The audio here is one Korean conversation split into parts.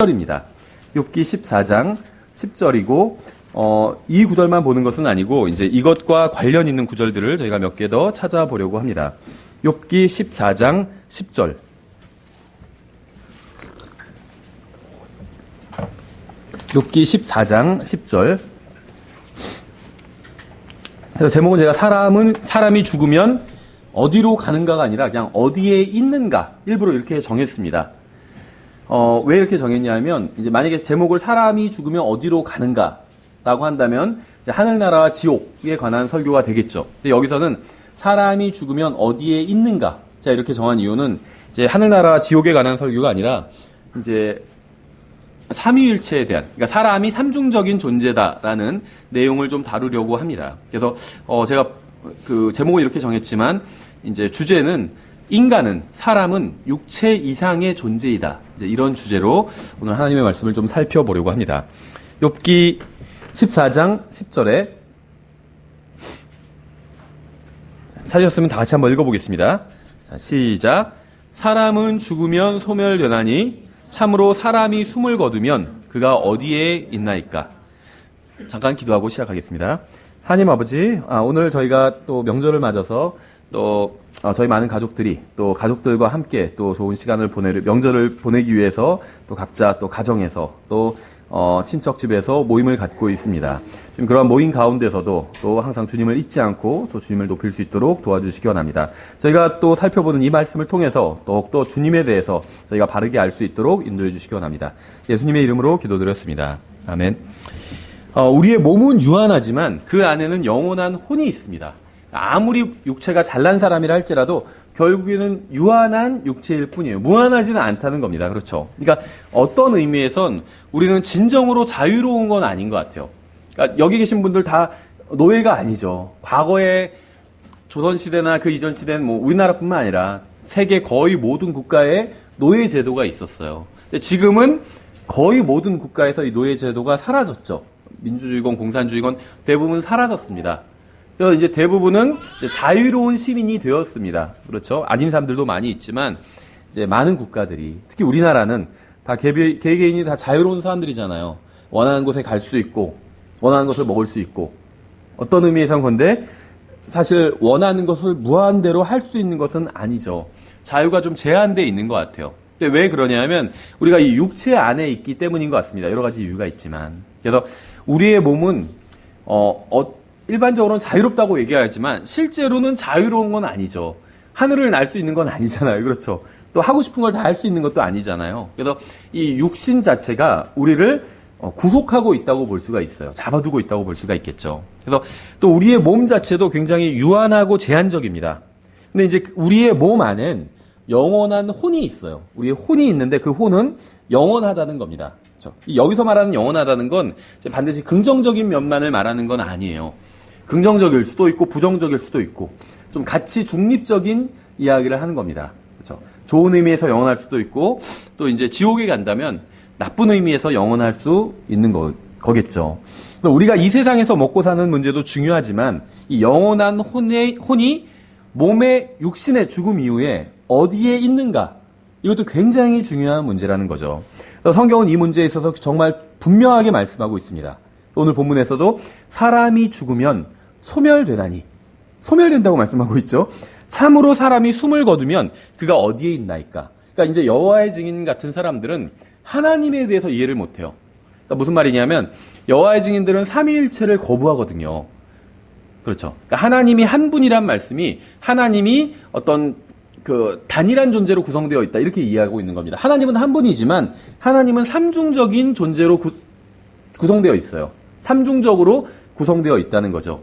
10절입니다. 욥기 14장 10절이고 이 구절만 보는 것은 아니고 이제 이것과 관련 있는 구절들을 저희가 몇 개 더 찾아보려고 합니다. 욥기 14장 10절. 욥기 14장 10절. 그래서 제목은 제가 사람이 죽으면 어디로 가는가가 아니라 그냥 어디에 있는가 일부러 이렇게 정했습니다. 왜 이렇게 정했냐면, 이제 만약에 제목을 사람이 죽으면 어디로 가는가라고 한다면, 이제 하늘나라와 지옥에 관한 설교가 되겠죠. 근데 여기서는 사람이 죽으면 어디에 있는가. 자, 이렇게 정한 이유는, 이제 하늘나라와 지옥에 관한 설교가 아니라, 이제, 삼위일체에 대한, 그러니까 사람이 삼중적인 존재다라는 내용을 좀 다루려고 합니다. 그래서, 제가 그 제목을 이렇게 정했지만, 이제 주제는 사람은 육체 이상의 존재이다. 이제 이런 주제로 오늘 하나님의 말씀을 좀 살펴보려고 합니다. 욥기 14장 10절에 찾으셨으면 다 같이 한번 읽어보겠습니다. 자, 시작. 사람은 죽으면 소멸되나니 참으로 사람이 숨을 거두면 그가 어디에 있나이까. 잠깐 기도하고 시작하겠습니다. 하나님 아버지, 오늘 저희가 또 명절을 맞아서 또 저희 많은 가족들이 또 가족들과 함께 또 좋은 시간을 명절을 보내기 위해서 또 각자 또 가정에서 또 친척 집에서 모임을 갖고 있습니다. 지금 그러한 모임 가운데서도 또 항상 주님을 잊지 않고 또 주님을 높일 수 있도록 도와주시기 원합니다. 저희가 또 살펴보는 이 말씀을 통해서 더욱더 주님에 대해서 저희가 바르게 알 수 있도록 인도해 주시기 원합니다. 예수님의 이름으로 기도드렸습니다. 아멘. 우리의 몸은 유한하지만 그 안에는 영원한 혼이 있습니다. 아무리 육체가 잘난 사람이라 할지라도 결국에는 유한한 육체일 뿐이에요. 무한하지는 않다는 겁니다. 그렇죠? 그러니까 어떤 의미에선 우리는 진정으로 자유로운 건 아닌 것 같아요. 그러니까 여기 계신 분들 다 노예가 아니죠. 과거에 조선시대나 그 이전 시대는 뭐 우리나라뿐만 아니라 세계 거의 모든 국가에 노예 제도가 있었어요. 근데 지금은 거의 모든 국가에서 이 노예 제도가 사라졌죠. 민주주의건 공산주의건 대부분 사라졌습니다. 그래서 이제 대부분은 이제 자유로운 시민이 되었습니다. 그렇죠? 아닌 사람들도 많이 있지만, 이제 많은 국가들이, 특히 우리나라는 다 개개인이 다 자유로운 사람들이잖아요. 원하는 곳에 갈 수 있고, 원하는 것을 먹을 수 있고, 어떤 의미에선 건데, 사실 원하는 것을 무한대로 할 수 있는 것은 아니죠. 자유가 좀 제한되어 있는 것 같아요. 근데 왜 그러냐면, 우리가 이 육체 안에 있기 때문인 것 같습니다. 여러 가지 이유가 있지만. 그래서 우리의 몸은, 일반적으로는 자유롭다고 얘기하지만 실제로는 자유로운 건 아니죠. 하늘을 날 수 있는 건 아니잖아요. 그렇죠? 또 하고 싶은 걸 다 할 수 있는 것도 아니잖아요. 그래서 이 육신 자체가 우리를 구속하고 있다고 볼 수가 있어요. 잡아두고 있다고 볼 수가 있겠죠. 그래서 또 우리의 몸 자체도 굉장히 유한하고 제한적입니다. 근데 이제 우리의 몸 안엔 영원한 혼이 있어요. 우리의 혼이 있는데 그 혼은 영원하다는 겁니다. 그렇죠? 여기서 말하는 영원하다는 건 반드시 긍정적인 면만을 말하는 건 아니에요. 긍정적일 수도 있고 부정적일 수도 있고 좀 같이 중립적인 이야기를 하는 겁니다. 그렇죠? 좋은 의미에서 영원할 수도 있고 또 이제 지옥에 간다면 나쁜 의미에서 영원할 수 있는 거겠죠. 우리가 이 세상에서 먹고 사는 문제도 중요하지만 이 영원한 혼이 몸의 육신의 죽음 이후에 어디에 있는가, 이것도 굉장히 중요한 문제라는 거죠. 성경은 이 문제에 있어서 정말 분명하게 말씀하고 있습니다. 오늘 본문에서도 사람이 죽으면 소멸되나니, 소멸된다고 말씀하고 있죠. 참으로 사람이 숨을 거두면 그가 어디에 있나이까. 그러니까 이제 여호와의 증인 같은 사람들은 하나님에 대해서 이해를 못해요. 그러니까 무슨 말이냐면 여호와의 증인들은 삼위일체를 거부하거든요. 그렇죠. 그러니까 하나님이 한 분이란 말씀이 하나님이 어떤 그 단일한 존재로 구성되어 있다, 이렇게 이해하고 있는 겁니다. 하나님은 한 분이지만 하나님은 삼중적인 존재로 구성되어 있어요. 삼중적으로 구성되어 있다는 거죠.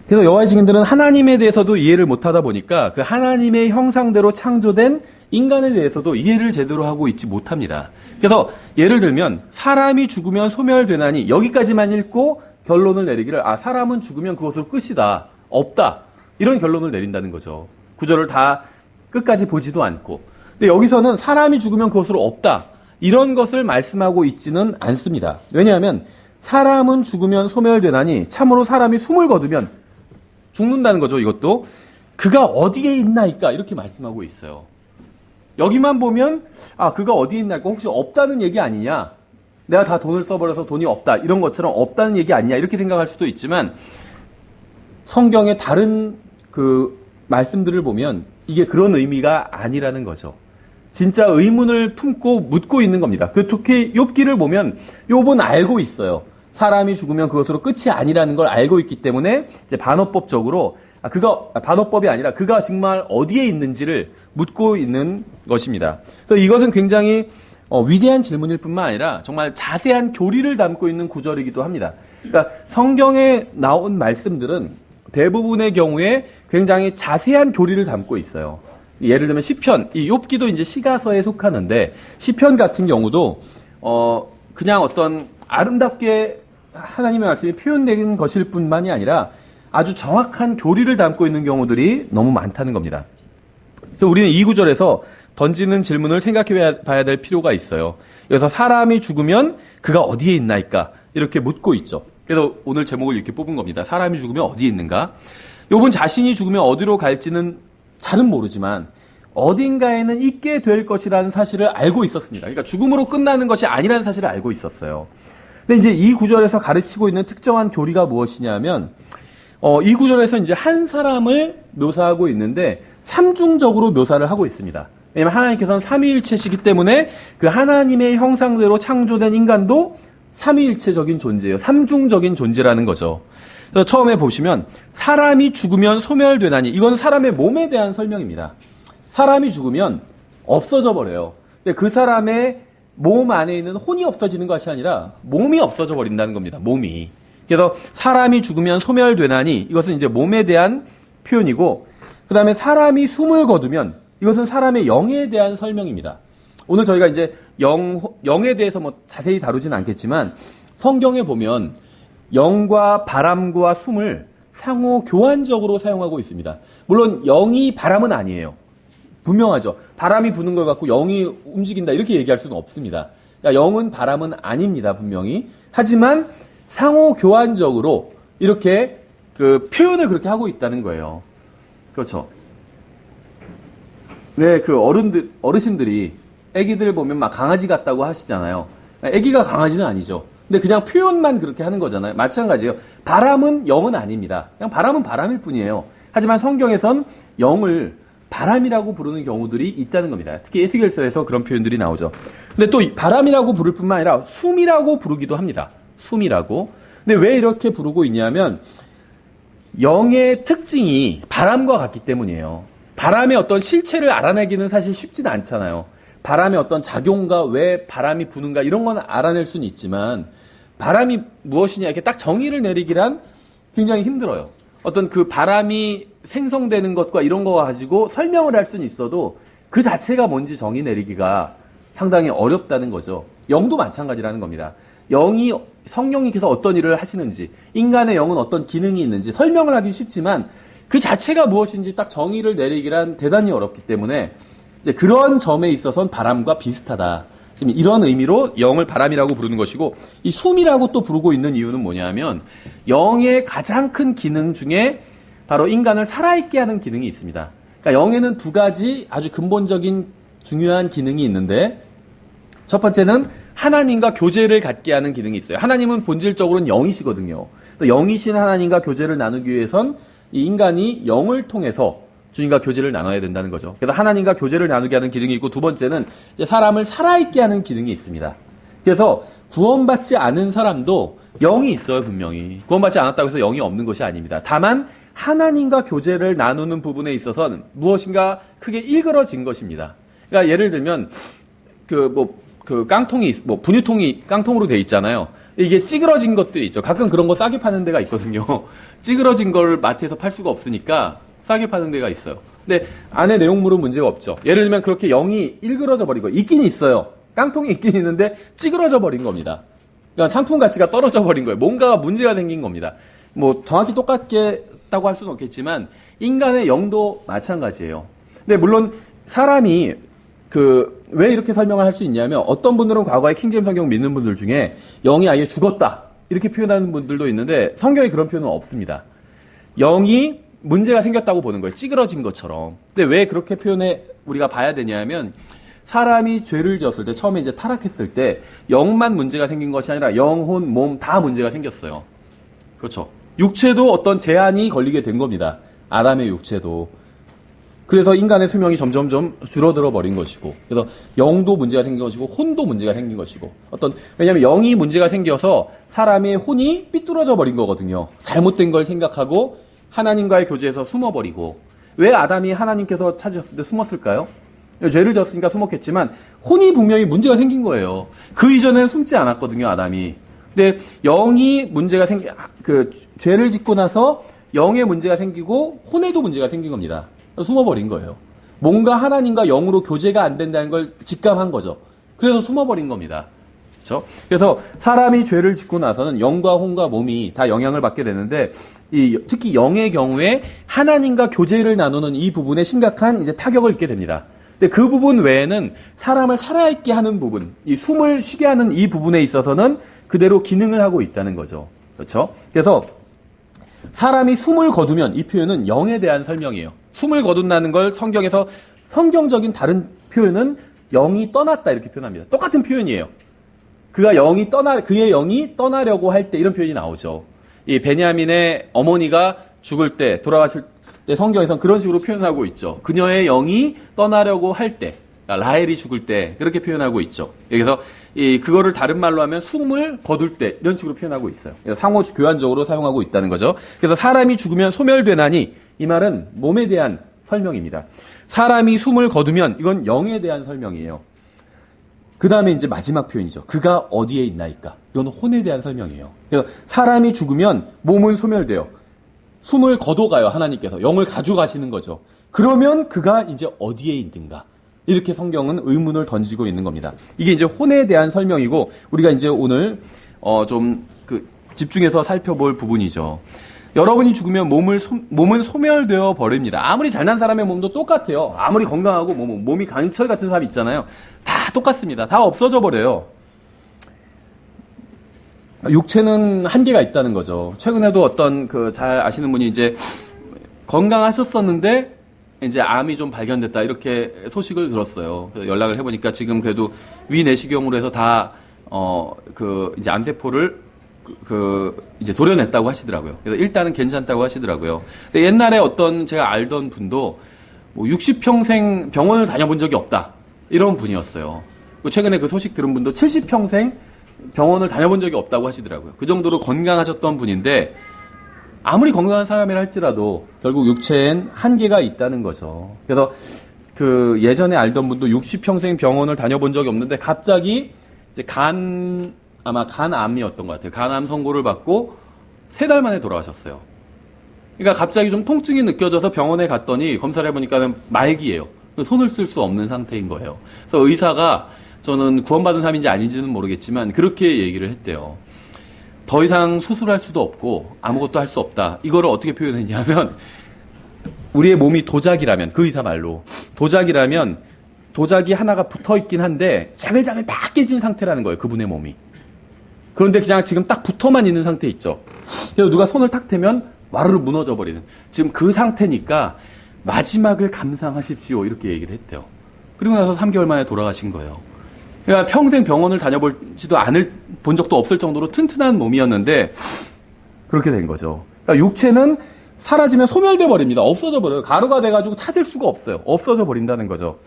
그래서 여호와의 증인들은 하나님에 대해서도 이해를 못하다 보니까 그 하나님의 형상대로 창조된 인간에 대해서도 이해를 제대로 하고 있지 못합니다. 그래서 예를 들면 사람이 죽으면 소멸되나니 여기까지만 읽고 결론을 내리기를 사람은 죽으면 그것으로 끝이다, 없다, 이런 결론을 내린다는 거죠. 구절을 다 끝까지 보지도 않고. 근데 여기서는 사람이 죽으면 그것으로 없다, 이런 것을 말씀하고 있지는 않습니다. 왜냐하면 사람은 죽으면 소멸되나니 참으로 사람이 숨을 거두면 죽는다는 거죠. 이것도 그가 어디에 있나이까, 이렇게 말씀하고 있어요. 여기만 보면 그가 어디에 있나 혹시 없다는 얘기 아니냐? 내가 다 돈을 써버려서 돈이 없다 이런 것처럼 없다는 얘기 아니냐 이렇게 생각할 수도 있지만 성경의 다른 그 말씀들을 보면 이게 그런 의미가 아니라는 거죠. 진짜 의문을 품고 묻고 있는 겁니다. 특히 욥기를 보면 욥은 알고 있어요. 사람이 죽으면 그것으로 끝이 아니라는 걸 알고 있기 때문에 이제 반어법적으로 반어법이 아니라 그가 정말 어디에 있는지를 묻고 있는 것입니다. 그래서 이것은 굉장히 위대한 질문일 뿐만 아니라 정말 자세한 교리를 담고 있는 구절이기도 합니다. 그러니까 성경에 나온 말씀들은 대부분의 경우에 굉장히 자세한 교리를 담고 있어요. 예를 들면 시편, 이 욥기도 이제 시가서에 속하는데 시편 같은 경우도 그냥 어떤 아름답게 하나님의 말씀이 표현된 것일 뿐만이 아니라 아주 정확한 교리를 담고 있는 경우들이 너무 많다는 겁니다. 그래서 우리는 이 구절에서 던지는 질문을 생각해 봐야 될 필요가 있어요. 그래서 사람이 죽으면 그가 어디에 있나이까 이렇게 묻고 있죠. 그래서 오늘 제목을 이렇게 뽑은 겁니다. 사람이 죽으면 어디에 있는가? 욥은 자신이 죽으면 어디로 갈지는 잘은 모르지만 어딘가에는 있게 될 것이라는 사실을 알고 있었습니다. 그러니까 죽음으로 끝나는 것이 아니라는 사실을 알고 있었어요. 근데 이제 이 구절에서 가르치고 있는 특정한 교리가 무엇이냐면 이 구절에서 이제 한 사람을 묘사하고 있는데 삼중적으로 묘사를 하고 있습니다. 왜냐하면 하나님께서는 삼위일체시기 때문에 그 하나님의 형상대로 창조된 인간도 삼위일체적인 존재예요. 삼중적인 존재라는 거죠. 그래서 처음에 보시면 사람이 죽으면 소멸되나니 이건 사람의 몸에 대한 설명입니다. 사람이 죽으면 없어져 버려요. 근데 그 사람의 몸 안에 있는 혼이 없어지는 것이 아니라 몸이 없어져 버린다는 겁니다. 몸이. 그래서 사람이 죽으면 소멸되나니 이것은 이제 몸에 대한 표현이고 그 다음에 사람이 숨을 거두면 이것은 사람의 영에 대한 설명입니다. 오늘 저희가 이제 영에 대해서 뭐 자세히 다루지는 않겠지만 성경에 보면 영과 바람과 숨을 상호 교환적으로 사용하고 있습니다. 물론 영이 바람은 아니에요. 분명하죠. 바람이 부는 걸 갖고 영이 움직인다 이렇게 얘기할 수는 없습니다. 그러니까 영은 바람은 아닙니다. 분명히. 하지만 상호 교환적으로 이렇게 그 표현을 그렇게 하고 있다는 거예요. 그렇죠. 왜 그 어르신들이 애기들 보면 막 강아지 같다고 하시잖아요. 애기가 강아지는 아니죠. 근데 그냥 표현만 그렇게 하는 거잖아요. 마찬가지예요. 바람은 영은 아닙니다. 그냥 바람은 바람일 뿐이에요. 하지만 성경에선 영을 바람이라고 부르는 경우들이 있다는 겁니다. 특히 에스겔서에서 그런 표현들이 나오죠. 근데 또 바람이라고 부를 뿐만 아니라 숨이라고 부르기도 합니다. 숨이라고. 근데 왜 이렇게 부르고 있냐면 영의 특징이 바람과 같기 때문이에요. 바람의 어떤 실체를 알아내기는 사실 쉽지는 않잖아요. 바람의 어떤 작용과 왜 바람이 부는가 이런 건 알아낼 수는 있지만 바람이 무엇이냐 이렇게 딱 정의를 내리기란 굉장히 힘들어요. 어떤 그 바람이 생성되는 것과 이런 거 가지고 설명을 할 수는 있어도 그 자체가 뭔지 정의 내리기가 상당히 어렵다는 거죠. 영도 마찬가지라는 겁니다. 성령님께서 어떤 일을 하시는지, 인간의 영은 어떤 기능이 있는지 설명을 하기 쉽지만 그 자체가 무엇인지 딱 정의를 내리기란 대단히 어렵기 때문에 이제 그런 점에 있어서는 바람과 비슷하다. 지금 이런 의미로 영을 바람이라고 부르는 것이고 이 숨이라고 또 부르고 있는 이유는 뭐냐면 영의 가장 큰 기능 중에 바로 인간을 살아있게 하는 기능이 있습니다. 그러니까 영에는 두 가지 아주 근본적인 중요한 기능이 있는데 첫 번째는 하나님과 교제를 갖게 하는 기능이 있어요. 하나님은 본질적으로는 영이시거든요. 그래서 영이신 하나님과 교제를 나누기 위해선 이 인간이 영을 통해서 주님과 교제를 나눠야 된다는 거죠. 그래서 하나님과 교제를 나누게 하는 기능이 있고 두 번째는 이제 사람을 살아있게 하는 기능이 있습니다. 그래서 구원받지 않은 사람도 영이 있어요, 분명히. 구원받지 않았다고 해서 영이 없는 것이 아닙니다. 다만 하나님과 교제를 나누는 부분에 있어서는 무엇인가 크게 일그러진 것입니다. 그러니까 예를 들면 깡통이 분유통이 깡통으로 돼 있잖아요. 이게 찌그러진 것들이 있죠. 가끔 그런 거 싸게 파는 데가 있거든요. 찌그러진 걸 마트에서 팔 수가 없으니까 싸게 파는 데가 있어요. 근데 안에 내용물은 문제가 없죠. 예를 들면 그렇게 영이 일그러져 버리고 있긴 있어요. 깡통이 있긴 있는데 찌그러져 버린 겁니다. 그러니까 상품 가치가 떨어져 버린 거예요. 뭔가 문제가 생긴 겁니다. 뭐 정확히 똑같겠다고 할 수는 없겠지만 인간의 영도 마찬가지예요. 근데 물론 사람이 왜 이렇게 설명을 할 수 있냐면 어떤 분들은 과거에 킹제임스 성경 믿는 분들 중에 영이 아예 죽었다 이렇게 표현하는 분들도 있는데 성경에 그런 표현은 없습니다. 영이 문제가 생겼다고 보는 거예요. 찌그러진 것처럼. 근데 왜 그렇게 표현해 우리가 봐야 되냐면 사람이 죄를 지었을 때 처음에 이제 타락했을 때 영만 문제가 생긴 것이 아니라 영혼, 몸 다 문제가 생겼어요. 그렇죠. 육체도 어떤 제한이 걸리게 된 겁니다. 아담의 육체도. 그래서 인간의 수명이 점점점 줄어들어 버린 것이고, 그래서 영도 문제가 생긴 것이고, 혼도 문제가 생긴 것이고, 왜냐면 영이 문제가 생겨서 사람의 혼이 삐뚤어져 버린 거거든요. 잘못된 걸 생각하고 하나님과의 교제에서 숨어버리고. 왜 아담이 하나님께서 찾으셨을 때 숨었을까요? 죄를 졌으니까 숨었겠지만 혼이 분명히 문제가 생긴 거예요. 그 이전에는 숨지 않았거든요, 아담이. 근데 영이 문제가 죄를 짓고 나서 영에 문제가 생기고 혼에도 문제가 생긴 겁니다. 숨어버린 거예요. 뭔가 하나님과 영으로 교제가 안 된다는 걸 직감한 거죠. 그래서 숨어버린 겁니다. 그렇죠? 그래서 사람이 죄를 짓고 나서는 영과 혼과 몸이 다 영향을 받게 되는데, 특히 영의 경우에 하나님과 교제를 나누는 이 부분에 심각한 이제 타격을 입게 됩니다. 근데 그 부분 외에는 사람을 살아있게 하는 부분, 이 숨을 쉬게 하는 이 부분에 있어서는 그대로 기능을 하고 있다는 거죠. 그렇죠? 그래서 사람이 숨을 거두면, 이 표현은 영에 대한 설명이에요. 숨을 거둔다는 걸 성경에서 성경적인 다른 표현은 영이 떠났다 이렇게 표현합니다. 똑같은 표현이에요. 그의 영이 떠나려고 할 때 이런 표현이 나오죠. 이 베냐민의 어머니가 죽을 때, 돌아가실 때 성경에서는 그런 식으로 표현하고 있죠. 그녀의 영이 떠나려고 할 때, 라헬이 죽을 때 그렇게 표현하고 있죠. 여기서 그거를 다른 말로 하면 숨을 거둘 때 이런 식으로 표현하고 있어요. 그래서 상호 교환적으로 사용하고 있다는 거죠. 그래서 사람이 죽으면 소멸되나니, 이 말은 몸에 대한 설명입니다. 사람이 숨을 거두면 이건 영에 대한 설명이에요. 그 다음에 이제 마지막 표현이죠. 그가 어디에 있나이까. 이건 혼에 대한 설명이에요. 그래서 사람이 죽으면 몸은 소멸돼요. 숨을 거둬가요, 하나님께서. 영을 가져가시는 거죠. 그러면 그가 이제 어디에 있는가. 이렇게 성경은 의문을 던지고 있는 겁니다. 이게 이제 혼에 대한 설명이고, 우리가 이제 오늘 집중해서 살펴볼 부분이죠. 여러분이 죽으면 몸은 소멸되어 버립니다. 아무리 잘난 사람의 몸도 똑같아요. 아무리 건강하고 몸이 강철 같은 사람 있잖아요. 다 똑같습니다. 다 없어져 버려요. 육체는 한계가 있다는 거죠. 최근에도 어떤 잘 아시는 분이 이제 건강하셨었는데 이제 암이 좀 발견됐다 이렇게 소식을 들었어요. 그래서 연락을 해보니까 지금 그래도 위내시경으로 해서 다 이제 암세포를 이제 도려냈다고 하시더라고요. 그래서 일단은 괜찮다고 하시더라고요. 근데 옛날에 어떤 제가 알던 분도 60평생 병원을 다녀본 적이 없다. 이런 분이었어요. 최근에 그 소식 들은 분도 70평생 병원을 다녀본 적이 없다고 하시더라고요. 그 정도로 건강하셨던 분인데, 아무리 건강한 사람이라 할지라도 결국 육체엔 한계가 있다는 거죠. 그래서 예전에 알던 분도 60평생 병원을 다녀본 적이 없는데 갑자기 이제 아마 간암이었던 것 같아요. 간암 선고를 받고 3달 만에 돌아가셨어요. 그러니까 갑자기 좀 통증이 느껴져서 병원에 갔더니 검사를 해보니까 말기예요. 손을 쓸 수 없는 상태인 거예요. 그래서 의사가, 저는 구원받은 사람인지 아닌지는 모르겠지만 그렇게 얘기를 했대요. 더 이상 수술할 수도 없고 아무것도 할 수 없다. 이거를 어떻게 표현했냐면, 우리의 몸이 도자기라면, 그 의사 말로 도자기라면 도자기 하나가 붙어있긴 한데 자글자글 다 깨진 상태라는 거예요. 그분의 몸이. 그런데 그냥 지금 딱 붙어만 있는 상태 있죠. 그래서 누가 손을 탁 대면 와르르 무너져 버리는, 지금 그 상태니까 마지막을 감상하십시오 이렇게 얘기를 했대요. 그리고 나서 3개월 만에 돌아가신 거예요. 그러니까 평생 병원을 다녀보지도 본 적도 없을 정도로 튼튼한 몸이었는데 그렇게 된 거죠. 그러니까 육체는 사라지면 소멸돼 버립니다. 없어져 버려요. 가루가 돼가지고 찾을 수가 없어요. 없어져 버린다는 거죠.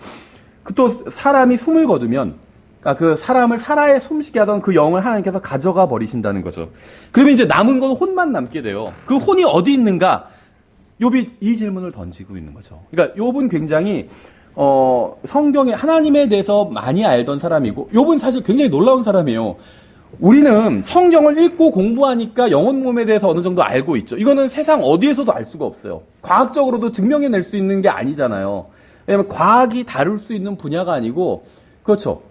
또 사람이 숨을 거두면, 그러니까 그 사람을 살아에 숨쉬게 하던 그 영을 하나님께서 가져가 버리신다는 거죠. 그러면 이제 남은 건 혼만 남게 돼요. 그 혼이 어디 있는가? 욥이 이 질문을 던지고 있는 거죠. 그러니까 욥은 굉장히 성경에 하나님에 대해서 많이 알던 사람이고, 욥은 사실 굉장히 놀라운 사람이에요. 우리는 성경을 읽고 공부하니까 영혼 몸에 대해서 어느 정도 알고 있죠. 이거는 세상 어디에서도 알 수가 없어요. 과학적으로도 증명해낼 수 있는 게 아니잖아요. 왜냐하면 과학이 다룰 수 있는 분야가 아니고, 그렇죠.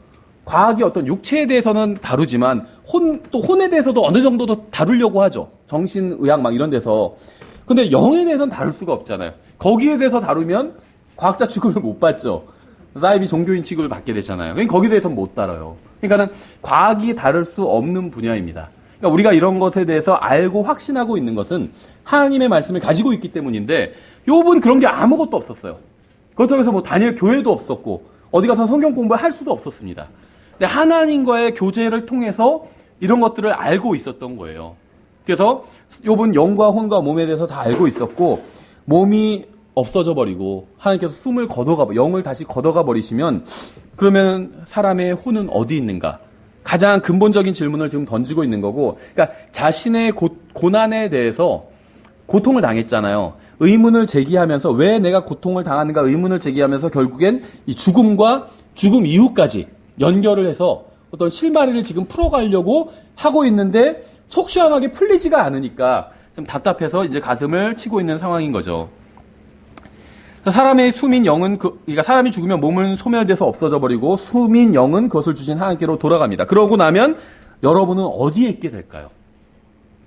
과학이 어떤 육체에 대해서는 다루지만 혼에 대해서도 어느 정도 더 다루려고 하죠. 정신의학 막 이런 데서. 근데 영에 대해서는 다룰 수가 없잖아요. 거기에 대해서 다루면 과학자 취급을 못 받죠. 사이비 종교인 취급을 받게 되잖아요. 그러니까 거기에 대해서는 못 다뤄요. 그러니까는 과학이 다룰 수 없는 분야입니다. 그러니까 우리가 이런 것에 대해서 알고 확신하고 있는 것은 하나님의 말씀을 가지고 있기 때문인데 욥은 그런 게 아무것도 없었어요. 그렇다고 해서 뭐 다닐 교회도 없었고 어디 가서 성경 공부할 수도 없었습니다. 근데 하나님과의 교제를 통해서 이런 것들을 알고 있었던 거예요. 그래서 욥은 영과 혼과 몸에 대해서 다 알고 있었고 몸이 없어져 버리고 하나님께서 영을 다시 걷어가 버리시면 그러면 사람의 혼은 어디 있는가? 가장 근본적인 질문을 지금 던지고 있는 거고, 그러니까 자신의 고난에 대해서 고통을 당했잖아요. 의문을 제기하면서 왜 내가 고통을 당하는가 의문을 제기하면서 결국엔 이 죽음과 죽음 이후까지 연결을 해서 어떤 실마리를 지금 풀어가려고 하고 있는데 속 시원하게 풀리지가 않으니까 좀 답답해서 이제 가슴을 치고 있는 상황인 거죠. 사람의 숨인 영은 그러니까 사람이 죽으면 몸은 소멸돼서 없어져 버리고 숨인 영은 그것을 주신 하나님께로 돌아갑니다. 그러고 나면 여러분은 어디에 있게 될까요?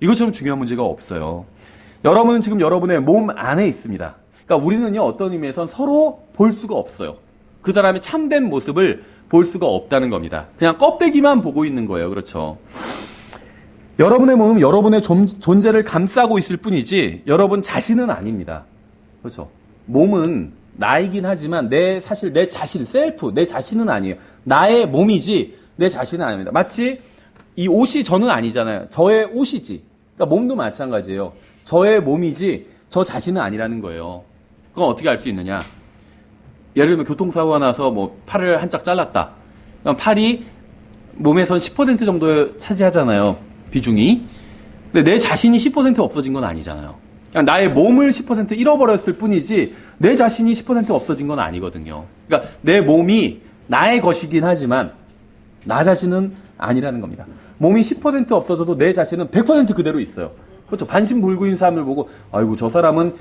이것처럼 중요한 문제가 없어요. 여러분은 지금 여러분의 몸 안에 있습니다. 그러니까 우리는요 어떤 의미에선 서로 볼 수가 없어요. 그 사람의 참된 모습을 볼 수가 없다는 겁니다. 그냥 껍데기만 보고 있는 거예요. 그렇죠? 여러분의 몸은 여러분의 존재를 감싸고 있을 뿐이지 여러분 자신은 아닙니다. 그렇죠? 몸은 나이긴 하지만 사실 내 자신, 셀프, 내 자신은 아니에요. 나의 몸이지 내 자신은 아닙니다. 마치 이 옷이 저는 아니잖아요. 저의 옷이지. 그러니까 몸도 마찬가지예요. 저의 몸이지 저 자신은 아니라는 거예요. 그건 어떻게 알 수 있느냐? 예를 들면 교통사고가 나서 뭐 팔을 한짝 잘랐다. 그럼 팔이 몸에선 10% 정도 차지하잖아요. 비중이. 근데 내 자신이 10% 없어진 건 아니잖아요. 그냥 나의 몸을 10% 잃어버렸을 뿐이지 내 자신이 10% 없어진 건 아니거든요. 그러니까 내 몸이 나의 것이긴 하지만 나 자신은 아니라는 겁니다. 몸이 10% 없어져도 내 자신은 100% 그대로 있어요. 그렇죠. 반신불구인 사람을 보고 아이고 저 사람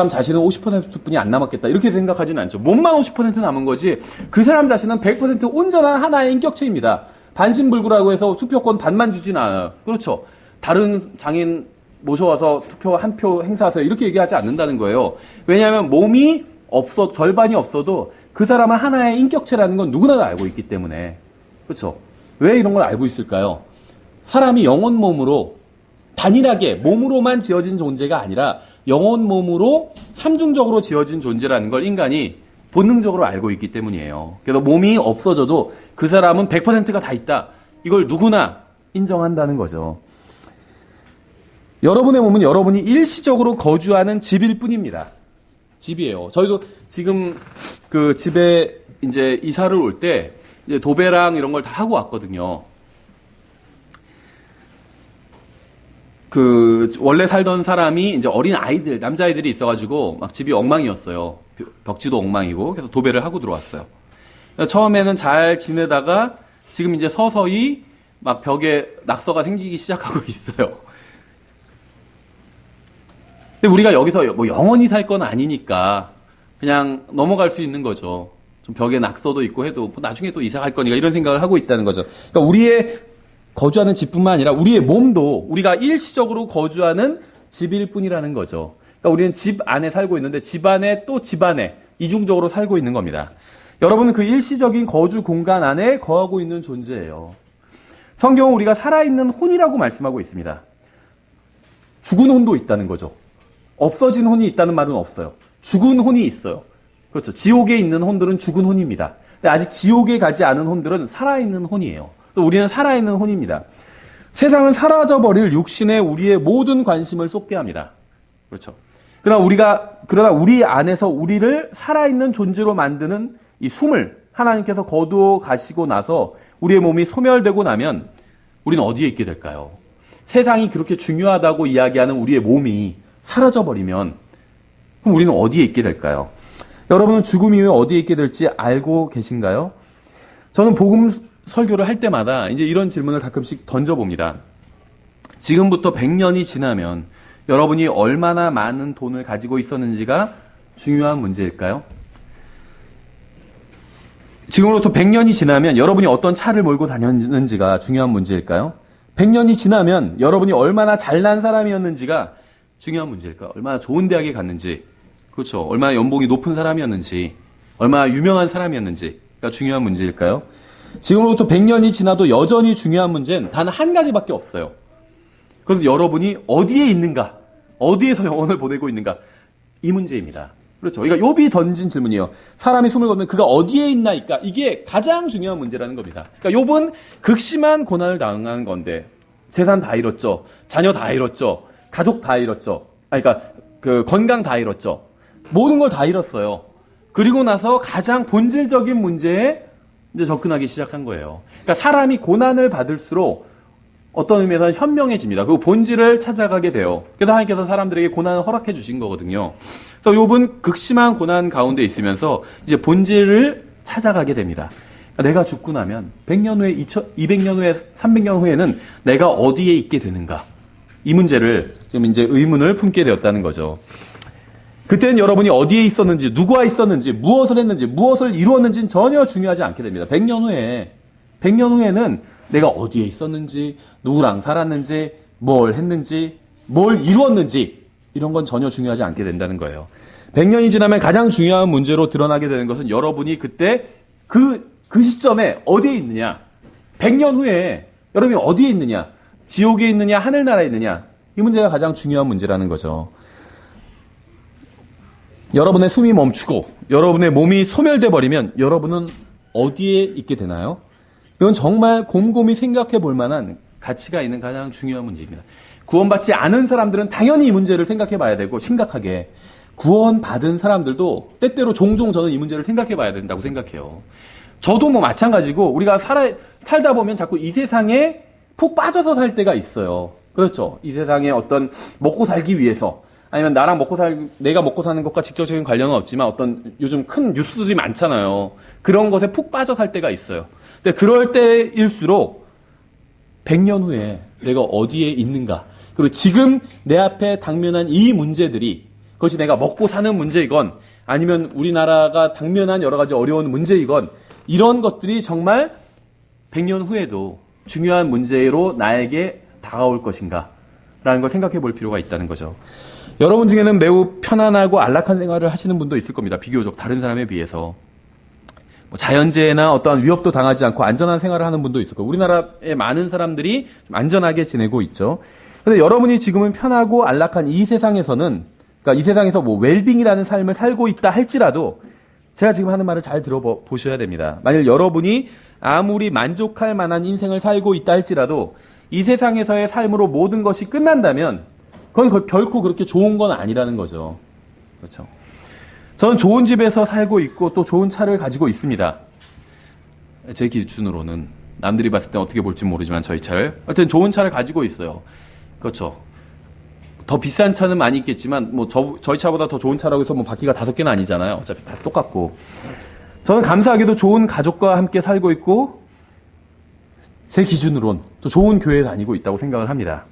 자신은 50%뿐이 안 남았겠다 이렇게 생각하지는 않죠. 몸만 50% 남은 거지 그 사람 자신은 100% 온전한 하나의 인격체입니다. 반신불구라고 해서 투표권 반만 주진 않아요. 그렇죠. 다른 장인 모셔와서 투표 한 표 행사하세요 이렇게 얘기하지 않는다는 거예요. 왜냐하면 몸이 절반이 없어도 그 사람은 하나의 인격체라는 건 누구나 다 알고 있기 때문에. 그렇죠. 왜 이런 걸 알고 있을까요? 사람이 영혼 몸으로 단일하게 몸으로만 지어진 존재가 아니라 영혼 몸으로 삼중적으로 지어진 존재라는 걸 인간이 본능적으로 알고 있기 때문이에요. 그래서 몸이 없어져도 그 사람은 100%가 다 있다. 이걸 누구나 인정한다는 거죠. 여러분의 몸은 여러분이 일시적으로 거주하는 집일 뿐입니다. 집이에요. 저희도 지금 그 집에 이제 이사를 올 때 이제 도배랑 이런 걸 다 하고 왔거든요. 그 원래 살던 사람이 이제 어린 아이들, 남자아이들이 있어가지고 막 집이 엉망이었어요. 벽지도 엉망이고 그래서 도배를 하고 들어왔어요. 처음에는 잘 지내다가 지금 이제 서서히 막 벽에 낙서가 생기기 시작하고 있어요. 근데 우리가 여기서 뭐 영원히 살 건 아니니까 그냥 넘어갈 수 있는 거죠. 좀 벽에 낙서도 있고 해도 뭐 나중에 또 이사 갈 거니까 이런 생각을 하고 있다는 거죠. 그러니까 우리의 거주하는 집뿐만 아니라 우리의 몸도 우리가 일시적으로 거주하는 집일 뿐이라는 거죠. 그러니까 우리는 집 안에 살고 있는데 집 안에 또 집 안에 이중적으로 살고 있는 겁니다. 여러분은 그 일시적인 거주 공간 안에 거하고 있는 존재예요. 성경은 우리가 살아있는 혼이라고 말씀하고 있습니다. 죽은 혼도 있다는 거죠. 없어진 혼이 있다는 말은 없어요. 죽은 혼이 있어요. 그렇죠. 지옥에 있는 혼들은 죽은 혼입니다. 근데 아직 지옥에 가지 않은 혼들은 살아있는 혼이에요. 또 우리는 살아있는 혼입니다. 세상은 사라져버릴 육신에 우리의 모든 관심을 쏟게 합니다. 그렇죠. 그러나 우리 안에서 우리를 살아있는 존재로 만드는 이 숨을 하나님께서 거두어 가시고 나서 우리의 몸이 소멸되고 나면 우리는 어디에 있게 될까요? 세상이 그렇게 중요하다고 이야기하는 우리의 몸이 사라져버리면 그럼 우리는 어디에 있게 될까요? 여러분은 죽음 이후에 어디에 있게 될지 알고 계신가요? 저는 복음 설교를 할 때마다 이제 이런 질문을 가끔씩 던져봅니다. 지금부터 100년이 지나면 여러분이 얼마나 많은 돈을 가지고 있었는지가 중요한 문제일까요? 지금으로부터 100년이 지나면 여러분이 어떤 차를 몰고 다녔는지가 중요한 문제일까요? 100년이 지나면 여러분이 얼마나 잘난 사람이었는지가 중요한 문제일까요? 얼마나 좋은 대학에 갔는지, 그렇죠. 얼마나 연봉이 높은 사람이었는지, 얼마나 유명한 사람이었는지가 중요한 문제일까요? 지금으로부터 100년이 지나도 여전히 중요한 문제는 단 한 가지밖에 없어요. 그래서 여러분이 어디에 있는가? 어디에서 영혼을 보내고 있는가? 이 문제입니다. 그렇죠. 그러니까 욥이 던진 질문이에요. 사람이 숨을 거두면 그가 어디에 있나이까? 이게 가장 중요한 문제라는 겁니다. 그러니까 욥은 극심한 고난을 당한 건데 재산 다 잃었죠. 자녀 다 잃었죠. 가족 다 잃었죠. 그러니까 그 건강 다 잃었죠. 모든 걸 다 잃었어요. 그리고 나서 가장 본질적인 문제에 이제 접근하기 시작한 거예요. 그러니까 사람이 고난을 받을수록 어떤 의미에서 현명해집니다. 그 본질을 찾아가게 돼요. 그래서 하나님께서 사람들에게 고난을 허락해 주신 거거든요. 그래서 욥은 극심한 고난 가운데 있으면서 이제 본질을 찾아가게 됩니다. 그러니까 내가 죽고 나면 100년 후에, 200년 후에, 300년 후에는 내가 어디에 있게 되는가? 이 문제를 지금 이제 의문을 품게 되었다는 거죠. 그때는 여러분이 어디에 있었는지, 누구와 있었는지, 무엇을 했는지, 무엇을 이루었는지는 전혀 중요하지 않게 됩니다. 100년 후에는 내가 어디에 있었는지, 누구랑 살았는지, 뭘 했는지, 뭘 이루었는지, 이런 건 전혀 중요하지 않게 된다는 거예요. 100년이 지나면 가장 중요한 문제로 드러나게 되는 것은 여러분이 그때 그 시점에 어디에 있느냐, 100년 후에 여러분이 어디에 있느냐, 지옥에 있느냐, 하늘나라에 있느냐, 이 문제가 가장 중요한 문제라는 거죠. 여러분의 숨이 멈추고 여러분의 몸이 소멸돼 버리면 여러분은 어디에 있게 되나요? 이건 정말 곰곰이 생각해 볼 만한 가치가 있는 가장 중요한 문제입니다. 구원받지 않은 사람들은 당연히 이 문제를 생각해 봐야 되고 심각하게, 구원받은 사람들도 때때로 종종 저는 이 문제를 생각해 봐야 된다고 생각해요. 저도 뭐 마찬가지고 우리가 살다 보면 자꾸 이 세상에 푹 빠져서 살 때가 있어요. 그렇죠. 이 세상에 어떤 먹고 살기 위해서, 아니면 내가 먹고 사는 것과 직접적인 관련은 없지만 어떤 요즘 큰 뉴스들이 많잖아요. 그런 것에 푹 빠져 살 때가 있어요. 근데 그럴 때일수록 100년 후에 내가 어디에 있는가, 그리고 지금 내 앞에 당면한 이 문제들이, 그것이 내가 먹고 사는 문제이건 아니면 우리나라가 당면한 여러 가지 어려운 문제이건, 이런 것들이 정말 100년 후에도 중요한 문제로 나에게 다가올 것인가 라는 걸 생각해 볼 필요가 있다는 거죠. 여러분 중에는 매우 편안하고 안락한 생활을 하시는 분도 있을 겁니다. 비교적 다른 사람에 비해서. 자연재해나 어떠한 위협도 당하지 않고 안전한 생활을 하는 분도 있을 거고, 우리나라의 많은 사람들이 좀 안전하게 지내고 있죠. 그런데 여러분이 지금은 편하고 안락한 이 세상에서는, 그러니까 이 세상에서 뭐 웰빙이라는 삶을 살고 있다 할지라도 제가 지금 하는 말을 잘 들어보셔야 됩니다. 만일 여러분이 아무리 만족할 만한 인생을 살고 있다 할지라도 이 세상에서의 삶으로 모든 것이 끝난다면 그건 결코 그렇게 좋은 건 아니라는 거죠. 그렇죠. 저는 좋은 집에서 살고 있고 또 좋은 차를 가지고 있습니다. 제 기준으로는 남들이 봤을 때 어떻게 볼지 모르지만 저희 차를, 하여튼 좋은 차를 가지고 있어요. 그렇죠. 더 비싼 차는 많이 있겠지만 뭐 저희 차보다 더 좋은 차라고 해서 뭐 바퀴가 5개는 아니잖아요. 어차피 다 똑같고. 저는 감사하게도 좋은 가족과 함께 살고 있고 제 기준으론 또 좋은 교회에 다니고 있다고 생각을 합니다.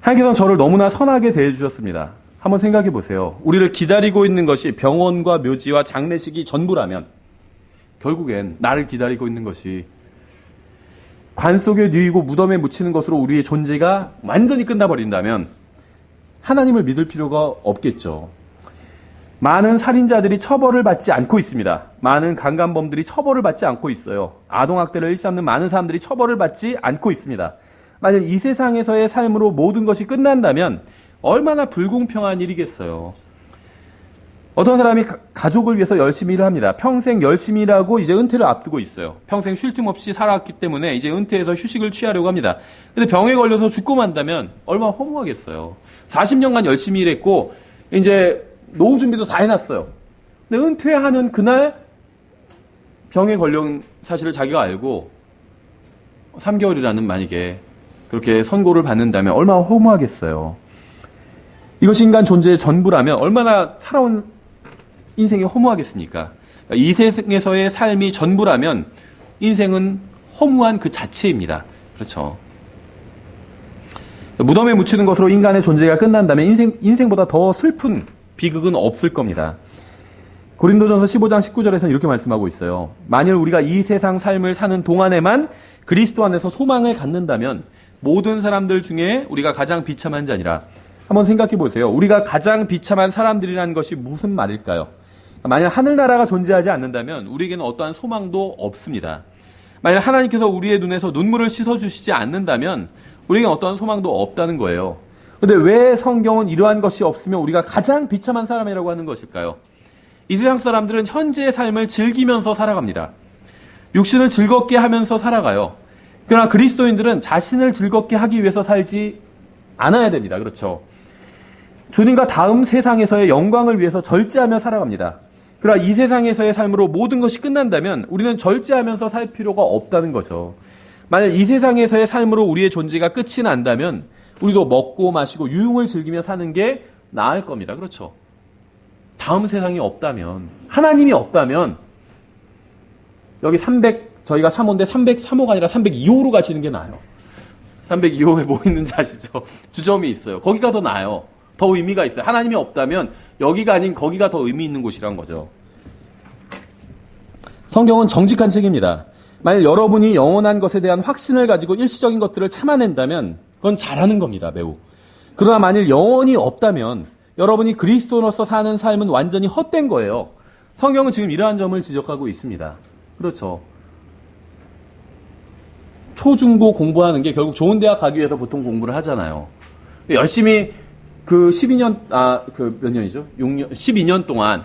하나님께서는 저를 너무나 선하게 대해주셨습니다. 한번 생각해 보세요. 우리를 기다리고 있는 것이 병원과 묘지와 장례식이 전부라면 결국엔 나를 기다리고 있는 것이 관 속에 누이고 무덤에 묻히는 것으로 우리의 존재가 완전히 끝나버린다면 하나님을 믿을 필요가 없겠죠. 많은 살인자들이 처벌을 받지 않고 있습니다. 많은 강간범들이 처벌을 받지 않고 있어요. 아동학대를 일삼는 많은 사람들이 처벌을 받지 않고 있습니다. 만약 이 세상에서의 삶으로 모든 것이 끝난다면 얼마나 불공평한 일이겠어요. 어떤 사람이 가족을 위해서 열심히 일을 합니다. 평생 열심히 일하고 이제 은퇴를 앞두고 있어요. 평생 쉴 틈 없이 살아왔기 때문에 이제 은퇴해서 휴식을 취하려고 합니다. 근데 병에 걸려서 죽고 만다면 얼마나 허무하겠어요. 40년간 열심히 일했고 이제 노후 준비도 다 해놨어요. 근데 은퇴하는 그날 병에 걸려온 사실을 자기가 알고 3개월이라는 만약에 그렇게 선고를 받는다면 얼마나 허무하겠어요. 이것이 인간 존재의 전부라면 얼마나 살아온 인생이 허무하겠습니까? 그러니까 이 세상에서의 삶이 전부라면 인생은 허무한 그 자체입니다. 그렇죠. 무덤에 묻히는 것으로 인간의 존재가 끝난다면 인생보다 더 슬픈 비극은 없을 겁니다. 고린도전서 15장 19절에서는 이렇게 말씀하고 있어요. 만일 우리가 이 세상 삶을 사는 동안에만 그리스도 안에서 소망을 갖는다면 모든 사람들 중에 우리가 가장 비참한 자니라. 한번 생각해 보세요. 우리가 가장 비참한 사람들이라는 것이 무슨 말일까요? 만약 하늘나라가 존재하지 않는다면 우리에게는 어떠한 소망도 없습니다. 만약 하나님께서 우리의 눈에서 눈물을 씻어주시지 않는다면 우리에게 어떠한 소망도 없다는 거예요. 근데 왜 성경은 이러한 것이 없으면 우리가 가장 비참한 사람이라고 하는 것일까요? 이 세상 사람들은 현재의 삶을 즐기면서 살아갑니다. 육신을 즐겁게 하면서 살아가요. 그러나 그리스도인들은 자신을 즐겁게 하기 위해서 살지 않아야 됩니다. 그렇죠? 주님과 다음 세상에서의 영광을 위해서 절제하며 살아갑니다. 그러나 이 세상에서의 삶으로 모든 것이 끝난다면 우리는 절제하면서 살 필요가 없다는 거죠. 만약 이 세상에서의 삶으로 우리의 존재가 끝이 난다면 우리도 먹고 마시고 유흥을 즐기며 사는 게 나을 겁니다. 그렇죠? 다음 세상이 없다면, 하나님이 없다면 여기 저희가 3호인데 303호가 아니라 302호로 가시는 게 나아요. 302호에 뭐 있는지 아시죠? 주점이 있어요. 거기가 더 나아요. 더 의미가 있어요. 하나님이 없다면 여기가 아닌 거기가 더 의미 있는 곳이란 거죠. 성경은 정직한 책입니다. 만약 여러분이 영원한 것에 대한 확신을 가지고 일시적인 것들을 참아낸다면 그건 잘하는 겁니다. 매우. 그러나 만일 영원이 없다면 여러분이 그리스도로서 사는 삶은 완전히 헛된 거예요. 성경은 지금 이러한 점을 지적하고 있습니다. 그렇죠. 초중고 공부하는 게 결국 좋은 대학 가기 위해서 보통 공부를 하잖아요. 열심히 몇 년이죠? 6년, 12년 동안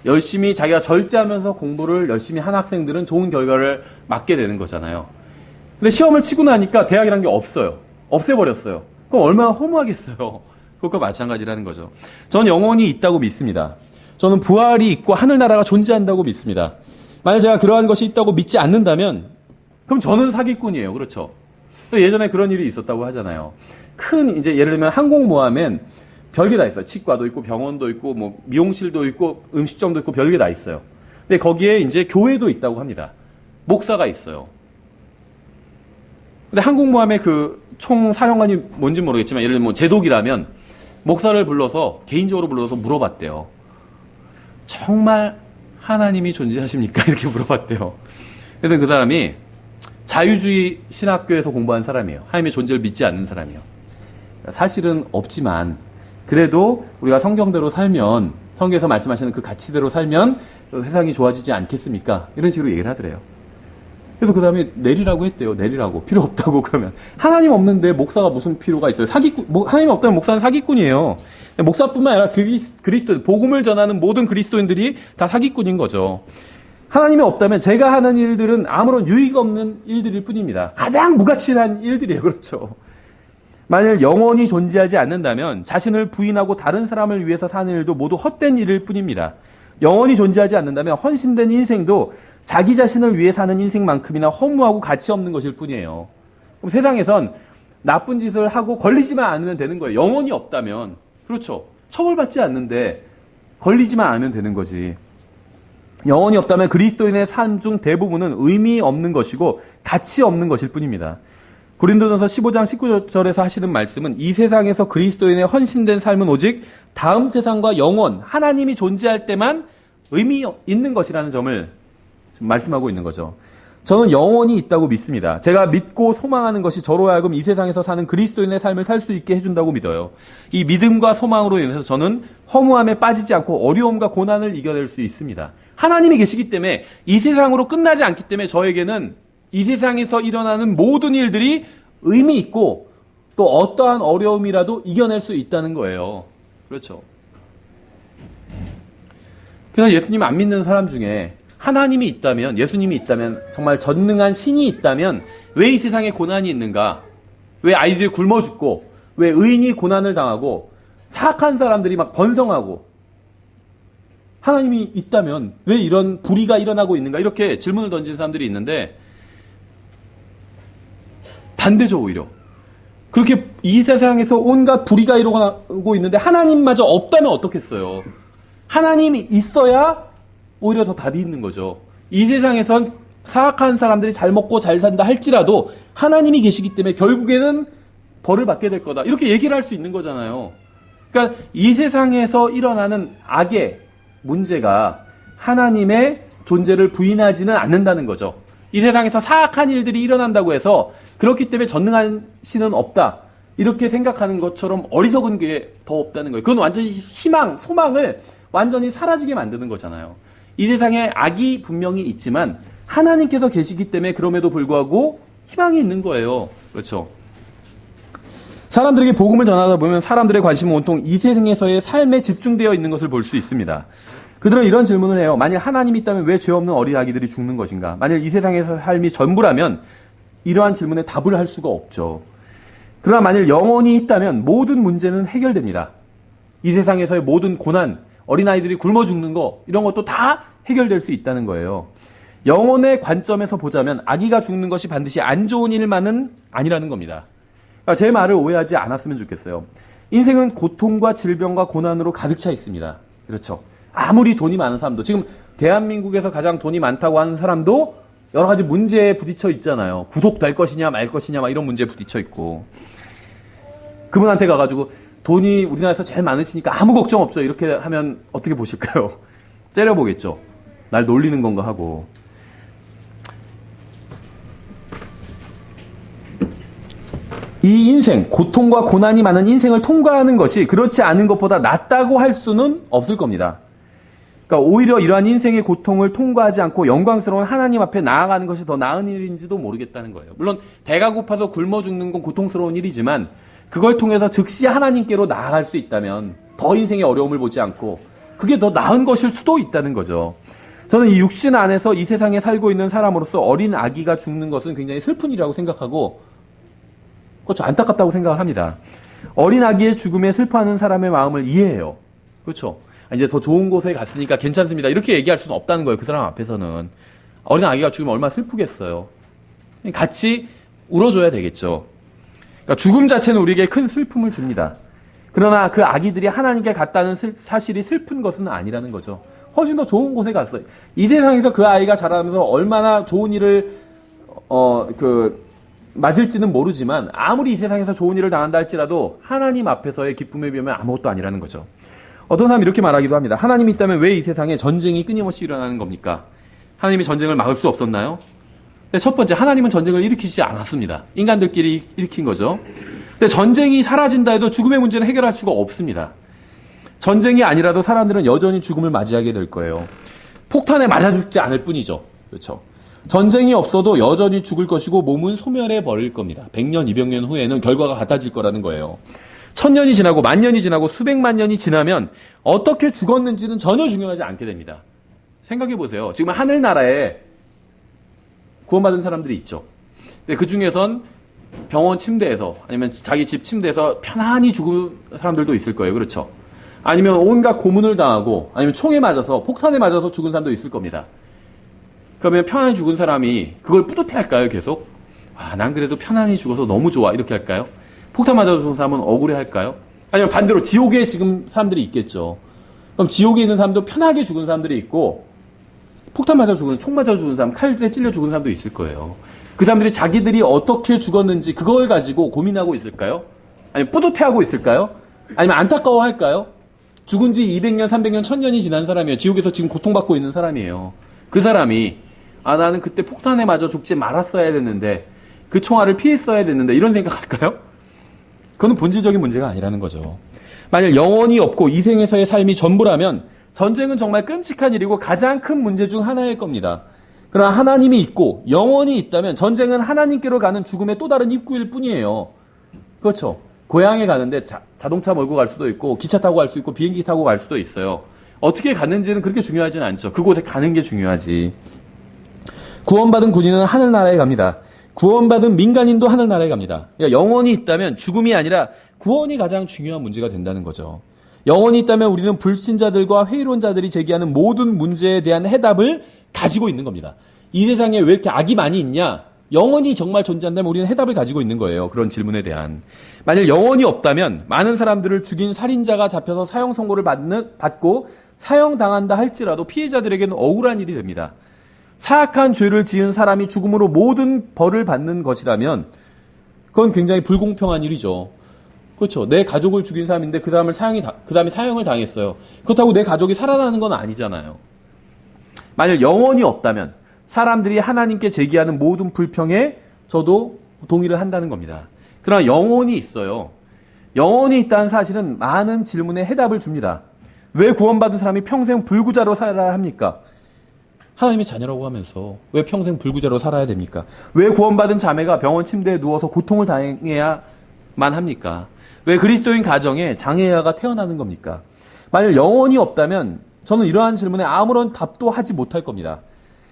열심히 자기가 절제하면서 공부를 열심히 한 학생들은 좋은 결과를 맞게 되는 거잖아요. 근데 시험을 치고 나니까 대학이라는 게 없어요. 없애버렸어요. 그럼 얼마나 허무하겠어요. 그것과 마찬가지라는 거죠. 저는 영혼이 있다고 믿습니다. 저는 부활이 있고 하늘나라가 존재한다고 믿습니다. 만약 제가 그러한 것이 있다고 믿지 않는다면 그럼 저는 사기꾼이에요. 그렇죠? 예전에 그런 일이 있었다고 하잖아요. 이제 예를 들면 항공모함엔 별게 다 있어요. 치과도 있고 병원도 있고 뭐 미용실도 있고 음식점도 있고 별게 다 있어요. 근데 거기에 이제 교회도 있다고 합니다. 목사가 있어요. 근데 항공모함의 그 총 사령관이 뭔지 모르겠지만 예를 들면 뭐 제독이라면 목사를 불러서 개인적으로 불러서 물어봤대요. 정말 하나님이 존재하십니까? 이렇게 물어봤대요. 그래서 그 사람이 자유주의 신학교에서 공부한 사람이에요. 하나님의 존재를 믿지 않는 사람이에요. 사실은 없지만 그래도 우리가 성경대로 살면 성경에서 말씀하시는 그 가치대로 살면 세상이 좋아지지 않겠습니까? 이런 식으로 얘기를 하더래요. 그래서 그 다음에 내리라고 했대요. 내리라고. 필요 없다고 그러면. 하나님 없는데 목사가 무슨 필요가 있어요? 하나님 없다면 목사는 사기꾼이에요. 목사뿐만 아니라 그리스도인, 복음을 전하는 모든 그리스도인들이 다 사기꾼인 거죠. 하나님이 없다면 제가 하는 일들은 아무런 유익 없는 일들일 뿐입니다. 가장 무가치한 일들이에요. 그렇죠. 만일 영원히 존재하지 않는다면 자신을 부인하고 다른 사람을 위해서 사는 일도 모두 헛된 일일 뿐입니다. 영원히 존재하지 않는다면 헌신된 인생도 자기 자신을 위해 사는 인생만큼이나 허무하고 가치 없는 것일 뿐이에요. 그럼 세상에선 나쁜 짓을 하고 걸리지만 않으면 되는 거예요. 영원히 없다면. 그렇죠. 처벌받지 않는데 걸리지만 않으면 되는 거지. 영원히 없다면 그리스도인의 삶 중 대부분은 의미 없는 것이고 가치 없는 것일 뿐입니다. 고린도전서 15장 19절에서 하시는 말씀은 이 세상에서 그리스도인의 헌신된 삶은 오직 다음 세상과 영원, 하나님이 존재할 때만 의미 있는 것이라는 점을 지금 말씀하고 있는 거죠. 저는 영원히 있다고 믿습니다. 제가 믿고 소망하는 것이 저로 하여금 이 세상에서 사는 그리스도인의 삶을 살 수 있게 해준다고 믿어요. 이 믿음과 소망으로 인해서 저는 허무함에 빠지지 않고 어려움과 고난을 이겨낼 수 있습니다. 하나님이 계시기 때문에 이 세상으로 끝나지 않기 때문에 저에게는 이 세상에서 일어나는 모든 일들이 의미 있고 또 어떠한 어려움이라도 이겨낼 수 있다는 거예요. 그렇죠. 그래서 예수님 안 믿는 사람 중에 하나님이 있다면, 예수님이 있다면, 정말 전능한 신이 있다면 왜 이 세상에 고난이 있는가? 왜 아이들이 굶어 죽고, 왜 의인이 고난을 당하고, 사악한 사람들이 막 번성하고, 하나님이 있다면 왜 이런 불의가 일어나고 있는가? 이렇게 질문을 던진 사람들이 있는데 반대죠, 오히려. 그렇게 이 세상에서 온갖 불의가 일어나고 있는데 하나님마저 없다면 어떻겠어요? 하나님이 있어야 오히려 더 답이 있는 거죠. 이 세상에선 사악한 사람들이 잘 먹고 잘 산다 할지라도 하나님이 계시기 때문에 결국에는 벌을 받게 될 거다. 이렇게 얘기를 할 수 있는 거잖아요. 그러니까 이 세상에서 일어나는 악의 문제가 하나님의 존재를 부인하지는 않는다는 거죠. 이 세상에서 사악한 일들이 일어난다고 해서 그렇기 때문에 전능한 신은 없다. 이렇게 생각하는 것처럼 어리석은 게 더 없다는 거예요. 그건 완전히 희망, 소망을 완전히 사라지게 만드는 거잖아요. 이 세상에 악이 분명히 있지만 하나님께서 계시기 때문에 그럼에도 불구하고 희망이 있는 거예요. 그렇죠? 사람들에게 복음을 전하다 보면 사람들의 관심은 온통 이 세상에서의 삶에 집중되어 있는 것을 볼 수 있습니다. 그들은 이런 질문을 해요. 만일 하나님이 있다면 왜 죄 없는 어린 아기들이 죽는 것인가? 만일 이 세상에서 삶이 전부라면 이러한 질문에 답을 할 수가 없죠. 그러나 만일 영혼이 있다면 모든 문제는 해결됩니다. 이 세상에서의 모든 고난, 어린아이들이 굶어 죽는 거 이런 것도 다 해결될 수 있다는 거예요. 영혼의 관점에서 보자면 아기가 죽는 것이 반드시 안 좋은 일만은 아니라는 겁니다. 그러니까 제 말을 오해하지 않았으면 좋겠어요. 인생은 고통과 질병과 고난으로 가득 차 있습니다. 그렇죠. 아무리 돈이 많은 사람도, 지금 대한민국에서 가장 돈이 많다고 하는 사람도 여러 가지 문제에 부딪혀 있잖아요. 구속될 것이냐 말 것이냐 막 이런 문제에 부딪혀 있고, 그분한테 가가지고 돈이 우리나라에서 제일 많으시니까 아무 걱정 없죠 이렇게 하면 어떻게 보실까요? 째려보겠죠. 날 놀리는 건가 하고. 이 인생, 고통과 고난이 많은 인생을 통과하는 것이 그렇지 않은 것보다 낫다고 할 수는 없을 겁니다. 그러니까 오히려 이러한 인생의 고통을 통과하지 않고 영광스러운 하나님 앞에 나아가는 것이 더 나은 일인지도 모르겠다는 거예요. 물론 배가 고파서 굶어 죽는 건 고통스러운 일이지만 그걸 통해서 즉시 하나님께로 나아갈 수 있다면 더 인생의 어려움을 보지 않고 그게 더 나은 것일 수도 있다는 거죠. 저는 이 육신 안에서 이 세상에 살고 있는 사람으로서 어린 아기가 죽는 것은 굉장히 슬픈 일이라고 생각하고, 그렇죠, 안타깝다고 생각을 합니다. 어린 아기의 죽음에 슬퍼하는 사람의 마음을 이해해요. 그렇죠. 이제 더 좋은 곳에 갔으니까 괜찮습니다 이렇게 얘기할 수는 없다는 거예요. 그 사람 앞에서는. 어린 아기가 죽으면 얼마나 슬프겠어요. 같이 울어줘야 되겠죠. 그러니까 죽음 자체는 우리에게 큰 슬픔을 줍니다. 그러나 그 아기들이 하나님께 갔다는 사실이 슬픈 것은 아니라는 거죠. 훨씬 더 좋은 곳에 갔어요. 이 세상에서 그 아이가 자라면서 얼마나 좋은 일을 맞을지는 모르지만 아무리 이 세상에서 좋은 일을 당한다 할지라도 하나님 앞에서의 기쁨에 비하면 아무것도 아니라는 거죠. 어떤 사람이 이렇게 말하기도 합니다. 하나님이 있다면 왜 이 세상에 전쟁이 끊임없이 일어나는 겁니까? 하나님이 전쟁을 막을 수 없었나요? 첫 번째, 하나님은 전쟁을 일으키지 않았습니다. 인간들끼리 일으킨 거죠. 근데 전쟁이 사라진다 해도 죽음의 문제는 해결할 수가 없습니다. 전쟁이 아니라도 사람들은 여전히 죽음을 맞이하게 될 거예요. 폭탄에 맞아 죽지 않을 뿐이죠. 그렇죠. 전쟁이 없어도 여전히 죽을 것이고 몸은 소멸해 버릴 겁니다. 100년, 200년 후에는 결과가 같아질 거라는 거예요. 1000년이 지나고 10,000년이 지나고 수백만 년이 지나면 어떻게 죽었는지는 전혀 중요하지 않게 됩니다. 생각해 보세요. 지금 하늘나라에 구원받은 사람들이 있죠. 근데 그 중에선 병원 침대에서 아니면 자기 집 침대에서 편안히 죽은 사람들도 있을 거예요. 그렇죠. 아니면 온갖 고문을 당하고 아니면 총에 맞아서 폭탄에 맞아서 죽은 사람도 있을 겁니다. 그러면 편안히 죽은 사람이 그걸 뿌듯해 할까요? 계속? 난 그래도 편안히 죽어서 너무 좋아 이렇게 할까요? 폭탄 맞아서 죽은 사람은 억울해 할까요? 아니면 반대로 지옥에 지금 사람들이 있겠죠. 그럼 지옥에 있는 사람도 편하게 죽은 사람들이 있고 폭탄 맞아 죽은, 총 맞아 죽은 사람, 칼에 찔려 죽은 사람도 있을 거예요. 그 사람들이 자기들이 어떻게 죽었는지 그걸 가지고 고민하고 있을까요? 아니면 뿌듯해하고 있을까요? 아니면 안타까워할까요? 죽은 지 200년, 300년, 1000년이 지난 사람이에요. 지옥에서 지금 고통받고 있는 사람이에요. 그 사람이 나는 그때 폭탄에 맞아 죽지 말았어야 됐는데 그 총알을 피했어야 됐는데 이런 생각할까요? 그건 본질적인 문제가 아니라는 거죠. 만약 영혼이 없고 이 생에서의 삶이 전부라면 전쟁은 정말 끔찍한 일이고 가장 큰 문제 중 하나일 겁니다. 그러나 하나님이 있고 영혼이 있다면 전쟁은 하나님께로 가는 죽음의 또 다른 입구일 뿐이에요. 그렇죠. 고향에 가는데 자동차 몰고 갈 수도 있고 기차 타고 갈 수도 있고 비행기 타고 갈 수도 있어요. 어떻게 갔는지는 그렇게 중요하지는 않죠. 그곳에 가는 게 중요하지. 구원받은 군인은 하늘나라에 갑니다. 구원받은 민간인도 하늘나라에 갑니다. 그러니까 영혼이 있다면 죽음이 아니라 구원이 가장 중요한 문제가 된다는 거죠. 영혼이 있다면 우리는 불신자들과 회의론 자들이 제기하는 모든 문제에 대한 해답을 가지고 있는 겁니다. 이 세상에 왜 이렇게 악이 많이 있냐? 영혼이 정말 존재한다면 우리는 해답을 가지고 있는 거예요. 그런 질문에 대한. 만일 영혼이 없다면 많은 사람들을 죽인 살인자가 잡혀서 사형 선고를 받고 사형당한다 할지라도 피해자들에게는 억울한 일이 됩니다. 사악한 죄를 지은 사람이 죽음으로 모든 벌을 받는 것이라면 그건 굉장히 불공평한 일이죠. 그렇죠. 내 가족을 죽인 사람인데 그 사람이 사형을 당했어요. 그렇다고 내 가족이 살아나는 건 아니잖아요. 만약 영혼이 없다면 사람들이 하나님께 제기하는 모든 불평에 저도 동의를 한다는 겁니다. 그러나 영혼이 있어요. 영혼이 있다는 사실은 많은 질문에 해답을 줍니다. 왜 구원받은 사람이 평생 불구자로 살아야 합니까? 하나님의 자녀라고 하면서 왜 평생 불구자로 살아야 됩니까? 왜 구원받은 자매가 병원 침대에 누워서 고통을 당해야만 합니까? 왜 그리스도인 가정에 장애아가 태어나는 겁니까? 만약 영혼이 없다면 저는 이러한 질문에 아무런 답도 하지 못할 겁니다.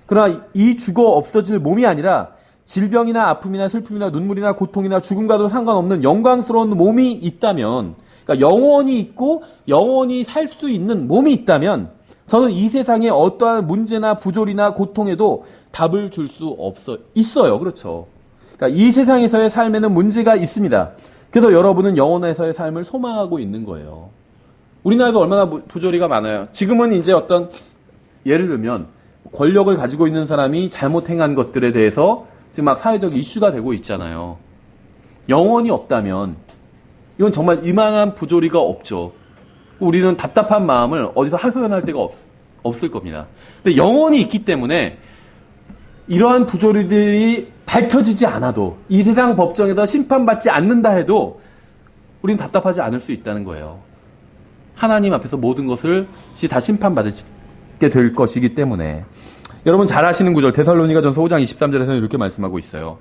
그러나 이 죽어 없어질 몸이 아니라 질병이나 아픔이나 슬픔이나 눈물이나 고통이나 죽음과도 상관없는 영광스러운 몸이 있다면, 그러니까 영원히 있고 영원히 살 수 있는 몸이 있다면 저는 이 세상에 어떠한 문제나 부조리나 고통에도 답을 줄 수 있어요. 그렇죠. 그러니까 이 세상에서의 삶에는 문제가 있습니다. 그래서 여러분은 영원에서의 삶을 소망하고 있는 거예요. 우리나라도 얼마나 부조리가 많아요. 지금은 이제 어떤, 예를 들면 권력을 가지고 있는 사람이 잘못 행한 것들에 대해서 지금 막 사회적 이슈가 되고 있잖아요. 영원이 없다면 이건 정말 이만한 부조리가 없죠. 우리는 답답한 마음을 어디서 하소연할 데가 없을 겁니다. 근데 영원이 있기 때문에 이러한 부조리들이 밝혀지지 않아도, 이 세상 법정에서 심판받지 않는다 해도 우리는 답답하지 않을 수 있다는 거예요. 하나님 앞에서 모든 것을 다 심판받게 될 것이기 때문에. 여러분 잘 아시는 구절, 데살로니가전서 5장 23절에서는 이렇게 말씀하고 있어요.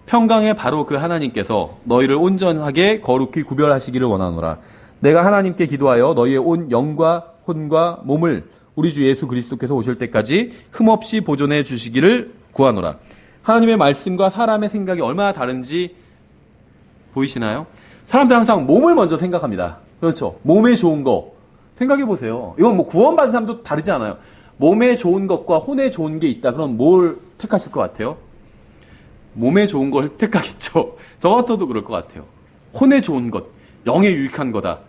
평강의 바로 그 하나님께서 너희를 온전하게 거룩히 구별하시기를 원하노라. 내가 하나님께 기도하여 너희의 온 영과 혼과 몸을 우리 주 예수 그리스도께서 오실 때까지 흠없이 보존해 주시기를 구하노라. 하나님의 말씀과 사람의 생각이 얼마나 다른지 보이시나요? 사람들은 항상 몸을 먼저 생각합니다. 그렇죠. 몸에 좋은 거 생각해 보세요. 이건 뭐 구원받은 사람도 다르지 않아요. 몸에 좋은 것과 혼에 좋은 게 있다. 그럼 뭘 택하실 것 같아요? 몸에 좋은 걸 택하겠죠. 저 같아도 그럴 것 같아요. 혼에 좋은 것, 영에 유익한 거다.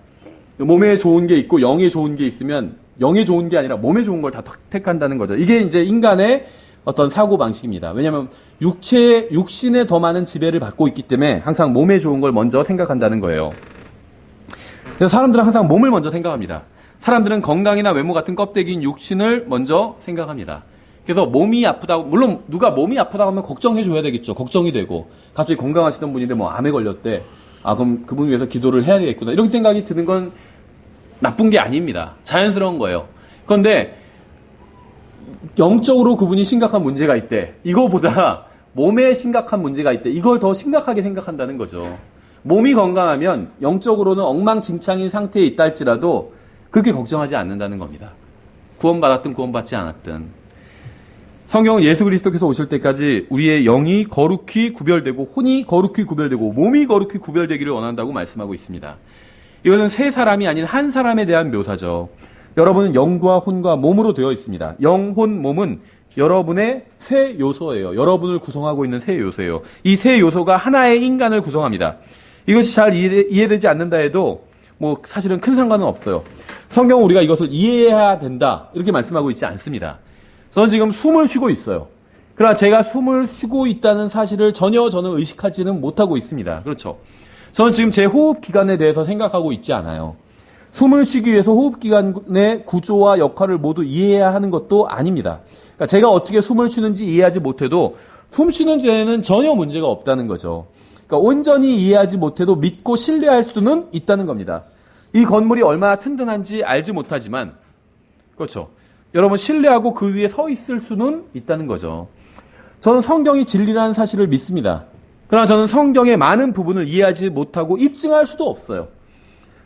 몸에 좋은 게 있고 영에 좋은 게 있으면 영에 좋은 게 아니라 몸에 좋은 걸 다 택한다는 거죠. 이게 이제 인간의 어떤 사고 방식입니다. 왜냐하면 육신에 더 많은 지배를 받고 있기 때문에 항상 몸에 좋은 걸 먼저 생각한다는 거예요. 그래서 사람들은 항상 몸을 먼저 생각합니다. 사람들은 건강이나 외모 같은 껍데기인 육신을 먼저 생각합니다. 그래서 몸이 아프다고, 물론 누가 몸이 아프다고 하면 걱정해줘야 되겠죠. 걱정이 되고, 갑자기 건강하시던 분인데 뭐 암에 걸렸대. 아, 그럼 그분 위해서 기도를 해야 되겠구나. 이런 생각이 드는 건 나쁜 게 아닙니다. 자연스러운 거예요. 그런데 영적으로 그분이 심각한 문제가 있대. 이거보다 몸에 심각한 문제가 있대. 이걸 더 심각하게 생각한다는 거죠. 몸이 건강하면 영적으로는 엉망진창인 상태에 있다 할지라도 그렇게 걱정하지 않는다는 겁니다. 구원받았든 구원받지 않았든. 성경은 예수 그리스도께서 오실 때까지 우리의 영이 거룩히 구별되고 혼이 거룩히 구별되고 몸이 거룩히 구별되기를 원한다고 말씀하고 있습니다. 이것은 세 사람이 아닌 한 사람에 대한 묘사죠. 여러분은 영과 혼과 몸으로 되어 있습니다. 영, 혼, 몸은 여러분의 세 요소예요. 여러분을 구성하고 있는 세 요소예요. 이 세 요소가 하나의 인간을 구성합니다. 이것이 잘 이해되지 않는다 해도 뭐 사실은 큰 상관은 없어요. 성경은 우리가 이것을 이해해야 된다 이렇게 말씀하고 있지 않습니다. 저는 지금 숨을 쉬고 있어요. 그러나 제가 숨을 쉬고 있다는 사실을 전혀 저는 의식하지는 못하고 있습니다. 그렇죠? 저는 지금 제 호흡기관에 대해서 생각하고 있지 않아요. 숨을 쉬기 위해서 호흡기관의 구조와 역할을 모두 이해해야 하는 것도 아닙니다. 그러니까 제가 어떻게 숨을 쉬는지 이해하지 못해도 숨 쉬는 데에는 전혀 문제가 없다는 거죠. 그러니까 온전히 이해하지 못해도 믿고 신뢰할 수는 있다는 겁니다. 이 건물이 얼마나 튼튼한지 알지 못하지만, 그렇죠. 여러분 신뢰하고 그 위에 서 있을 수는 있다는 거죠. 저는 성경이 진리라는 사실을 믿습니다. 그러나 저는 성경의 많은 부분을 이해하지 못하고 입증할 수도 없어요.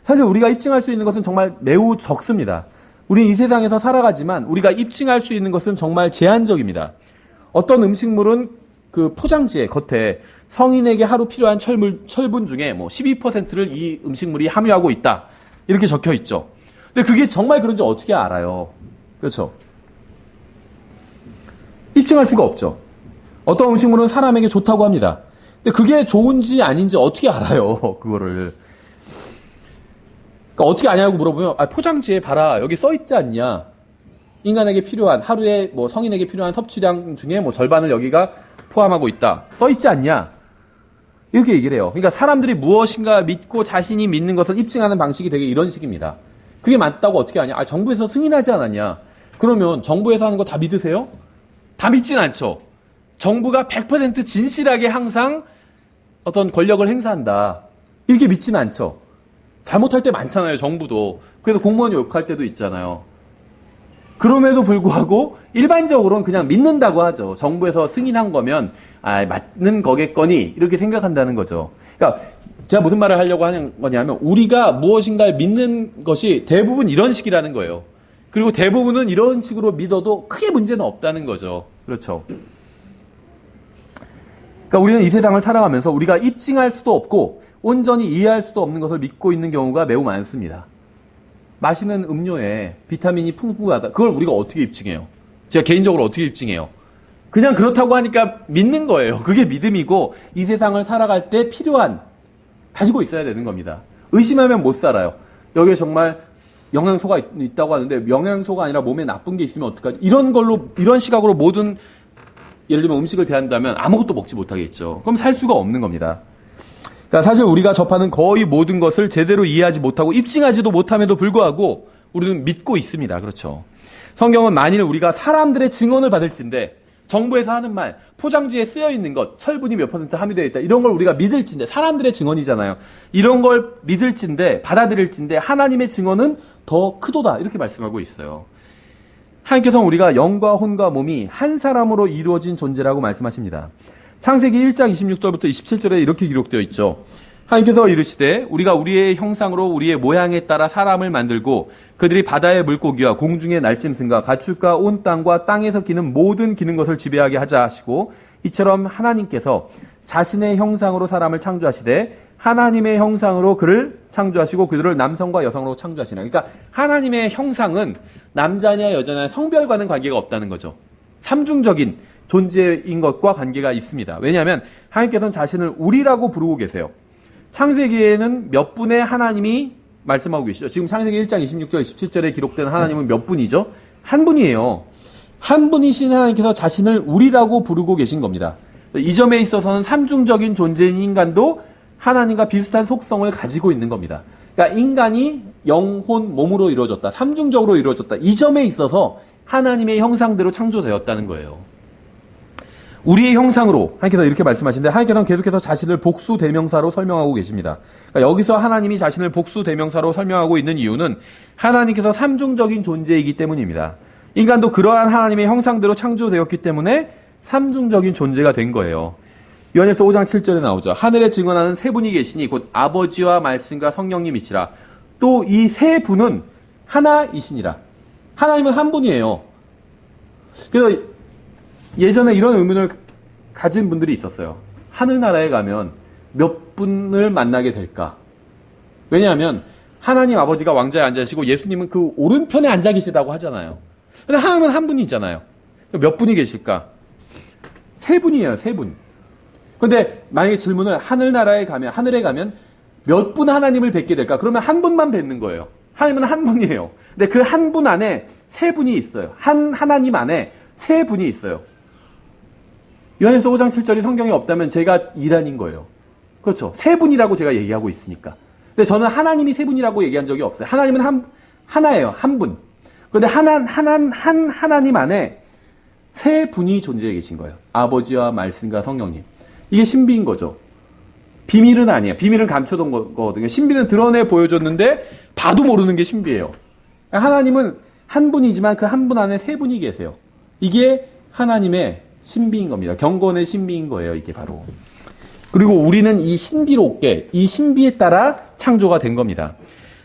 사실 우리가 입증할 수 있는 것은 정말 매우 적습니다. 우리는 이 세상에서 살아가지만 우리가 입증할 수 있는 것은 정말 제한적입니다. 어떤 음식물은 그 포장지에 겉에 성인에게 하루 필요한 철분 중에 뭐 12%를 이 음식물이 함유하고 있다. 이렇게 적혀 있죠. 근데 그게 정말 그런지 어떻게 알아요? 그렇죠? 입증할 수가 없죠. 어떤 음식물은 사람에게 좋다고 합니다. 근데 그게 좋은지 아닌지 어떻게 알아요? 그거를. 그러니까 어떻게 아냐고 물어보면, 아, 포장지에 봐라. 여기 써 있지 않냐? 인간에게 필요한, 하루에 뭐 성인에게 필요한 섭취량 중에 뭐 절반을 여기가 포함하고 있다. 써 있지 않냐? 이렇게 얘기를 해요. 그러니까 사람들이 무엇인가 믿고 자신이 믿는 것을 입증하는 방식이 되게 이런 식입니다. 그게 맞다고 어떻게 아냐? 아, 정부에서 승인하지 않았냐? 그러면 정부에서 하는 거 다 믿으세요? 다 믿진 않죠. 정부가 100% 진실하게 항상 어떤 권력을 행사한다. 이렇게 믿지는 않죠. 잘못할 때 많잖아요, 정부도. 그래서 공무원이 욕할 때도 있잖아요. 그럼에도 불구하고 일반적으로는 그냥 믿는다고 하죠. 정부에서 승인한 거면 맞는 거겠거니 이렇게 생각한다는 거죠. 그러니까 제가 무슨 말을 하려고 하는 거냐면 우리가 무엇인가를 믿는 것이 대부분 이런 식이라는 거예요. 그리고 대부분은 이런 식으로 믿어도 크게 문제는 없다는 거죠. 그렇죠. 그러니까 우리는 이 세상을 살아가면서 우리가 입증할 수도 없고 온전히 이해할 수도 없는 것을 믿고 있는 경우가 매우 많습니다. 마시는 음료에 비타민이 풍부하다. 그걸 우리가 어떻게 입증해요? 제가 개인적으로 어떻게 입증해요? 그냥 그렇다고 하니까 믿는 거예요. 그게 믿음이고 이 세상을 살아갈 때 필요한 가지고 있어야 되는 겁니다. 의심하면 못 살아요. 여기에 정말 영양소가 있다고 하는데 영양소가 아니라 몸에 나쁜 게 있으면 어떡하지? 이런 시각으로 모든 예를 들면 음식을 대한다면 아무것도 먹지 못하겠죠. 그럼 살 수가 없는 겁니다. 그러니까 사실 우리가 접하는 거의 모든 것을 제대로 이해하지 못하고 입증하지도 못함에도 불구하고 우리는 믿고 있습니다. 그렇죠. 성경은 만일 우리가 사람들의 증언을 받을진데 정부에서 하는 말, 포장지에 쓰여 있는 것, 철분이 몇 % 함유되어 있다. 이런 걸 우리가 믿을진데 사람들의 증언이잖아요. 이런 걸 믿을진데 받아들일진데 하나님의 증언은 더 크도다. 이렇게 말씀하고 있어요. 하나님께서는 우리가 영과 혼과 몸이 한 사람으로 이루어진 존재라고 말씀하십니다. 창세기 1장 26절부터 27절에 이렇게 기록되어 있죠. 하나님께서 이르시되 우리가 우리의 형상으로 우리의 모양에 따라 사람을 만들고 그들이 바다의 물고기와 공중의 날짐승과 가축과 온 땅과 땅에서 기는 모든 기는 것을 지배하게 하자 하시고 이처럼 하나님께서 자신의 형상으로 사람을 창조하시되 하나님의 형상으로 그를 창조하시고 그들을 남성과 여성으로 창조하시나. 그러니까 하나님의 형상은 남자냐 여자냐 성별과는 관계가 없다는 거죠. 삼중적인 존재인 것과 관계가 있습니다. 왜냐하면 하나님께서는 자신을 우리라고 부르고 계세요. 창세기에는 몇 분의 하나님이 말씀하고 계시죠. 지금 창세기 1장 26절 27절에 기록된 하나님은 몇 분이죠? 한 분이에요. 한 분이신 하나님께서 자신을 우리라고 부르고 계신 겁니다. 이 점에 있어서는 삼중적인 존재인 인간도 하나님과 비슷한 속성을 가지고 있는 겁니다. 그러니까 인간이 영혼, 몸으로 이루어졌다. 삼중적으로 이루어졌다. 이 점에 있어서 하나님의 형상대로 창조되었다는 거예요. 우리의 형상으로 하나님께서 이렇게 말씀하시는데 하나님께서는 계속해서 자신을 복수 대명사로 설명하고 계십니다. 그러니까 여기서 하나님이 자신을 복수 대명사로 설명하고 있는 이유는 하나님께서 삼중적인 존재이기 때문입니다. 인간도 그러한 하나님의 형상대로 창조되었기 때문에 삼중적인 존재가 된 거예요. 요한일서 5장 7절에 나오죠. 하늘에 증언하는 세 분이 계시니 곧 아버지와 말씀과 성령님이시라. 또 이 세 분은 하나이시니라. 하나님은 한 분이에요. 그래서 예전에 이런 의문을 가진 분들이 있었어요. 하늘나라에 가면 몇 분을 만나게 될까? 왜냐하면 하나님 아버지가 왕좌에 앉아 계시고 예수님은 그 오른편에 앉아 계시다고 하잖아요. 근데 하나님은 한 분이잖아요. 몇 분이 계실까? 세 분이에요, 세 분. 근데 만약에 질문을 하늘에 가면 몇 분 하나님을 뵙게 될까? 그러면 한 분만 뵙는 거예요. 하나님은 한 분이에요. 근데 그 한 분 안에 세 분이 있어요. 하나님 안에 세 분이 있어요. 요한일서 5장 7절이 성경에 없다면 제가 이단인 거예요. 그렇죠. 세 분이라고 제가 얘기하고 있으니까. 근데 저는 하나님이 세 분이라고 얘기한 적이 없어요. 하나님은 하나예요. 한 분. 그런데 하나님 안에 세 분이 존재해 계신 거예요. 아버지와 말씀과 성령님. 이게 신비인 거죠. 비밀은 아니에요. 비밀은 감춰둔 거거든요. 신비는 드러내 보여줬는데 봐도 모르는 게 신비예요. 하나님은 한 분이지만 그 한 분 안에 세 분이 계세요. 이게 하나님의 신비인 겁니다. 경건의 신비인 거예요. 이게 바로. 그리고 우리는 이 신비롭게 이 신비에 따라 창조가 된 겁니다.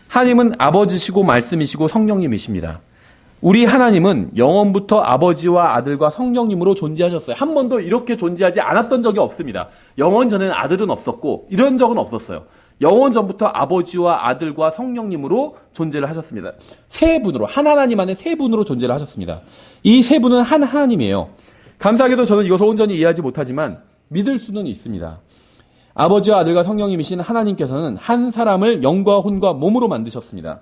하나님은 아버지시고 말씀이시고 성령님이십니다. 우리 하나님은 영원부터 아버지와 아들과 성령님으로 존재하셨어요. 한 번도 이렇게 존재하지 않았던 적이 없습니다. 영원 전에는 아들은 없었고 이런 적은 없었어요. 영원 전부터 아버지와 아들과 성령님으로 존재를 하셨습니다. 세 분으로, 한 하나님 안에 세 분으로 존재를 하셨습니다. 이 세 분은 한 하나님이에요. 감사하게도 저는 이것을 온전히 이해하지 못하지만 믿을 수는 있습니다. 아버지와 아들과 성령님이신 하나님께서는 한 사람을 영과 혼과 몸으로 만드셨습니다.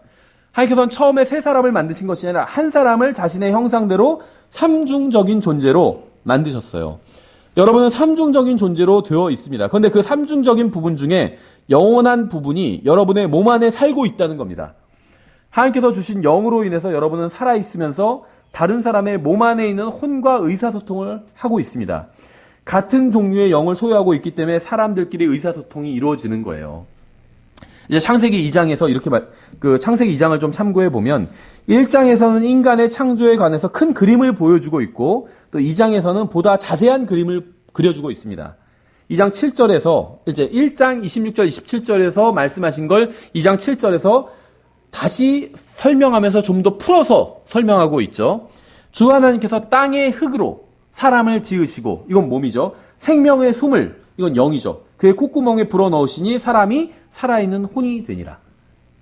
하나님께서는 처음에 세 사람을 만드신 것이 아니라 한 사람을 자신의 형상대로 삼중적인 존재로 만드셨어요. 여러분은 삼중적인 존재로 되어 있습니다. 그런데 그 삼중적인 부분 중에 영원한 부분이 여러분의 몸 안에 살고 있다는 겁니다. 하나님께서 주신 영으로 인해서 여러분은 살아있으면서 다른 사람의 몸 안에 있는 혼과 의사소통을 하고 있습니다. 같은 종류의 영을 소유하고 있기 때문에 사람들끼리 의사소통이 이루어지는 거예요. 이제 창세기 2장에서 이렇게 창세기 2장을 좀 참고해 보면 1장에서는 인간의 창조에 관해서 큰 그림을 보여주고 있고 또 2장에서는 보다 자세한 그림을 그려주고 있습니다. 2장 7절에서 이제 1장 26절 27절에서 말씀하신 걸 2장 7절에서 다시 설명하면서 좀 더 풀어서 설명하고 있죠. 주 하나님께서 땅의 흙으로 사람을 지으시고, 이건 몸이죠. 생명의 숨을, 이건 영이죠. 그의 콧구멍에 불어넣으시니 사람이 살아있는 혼이 되니라.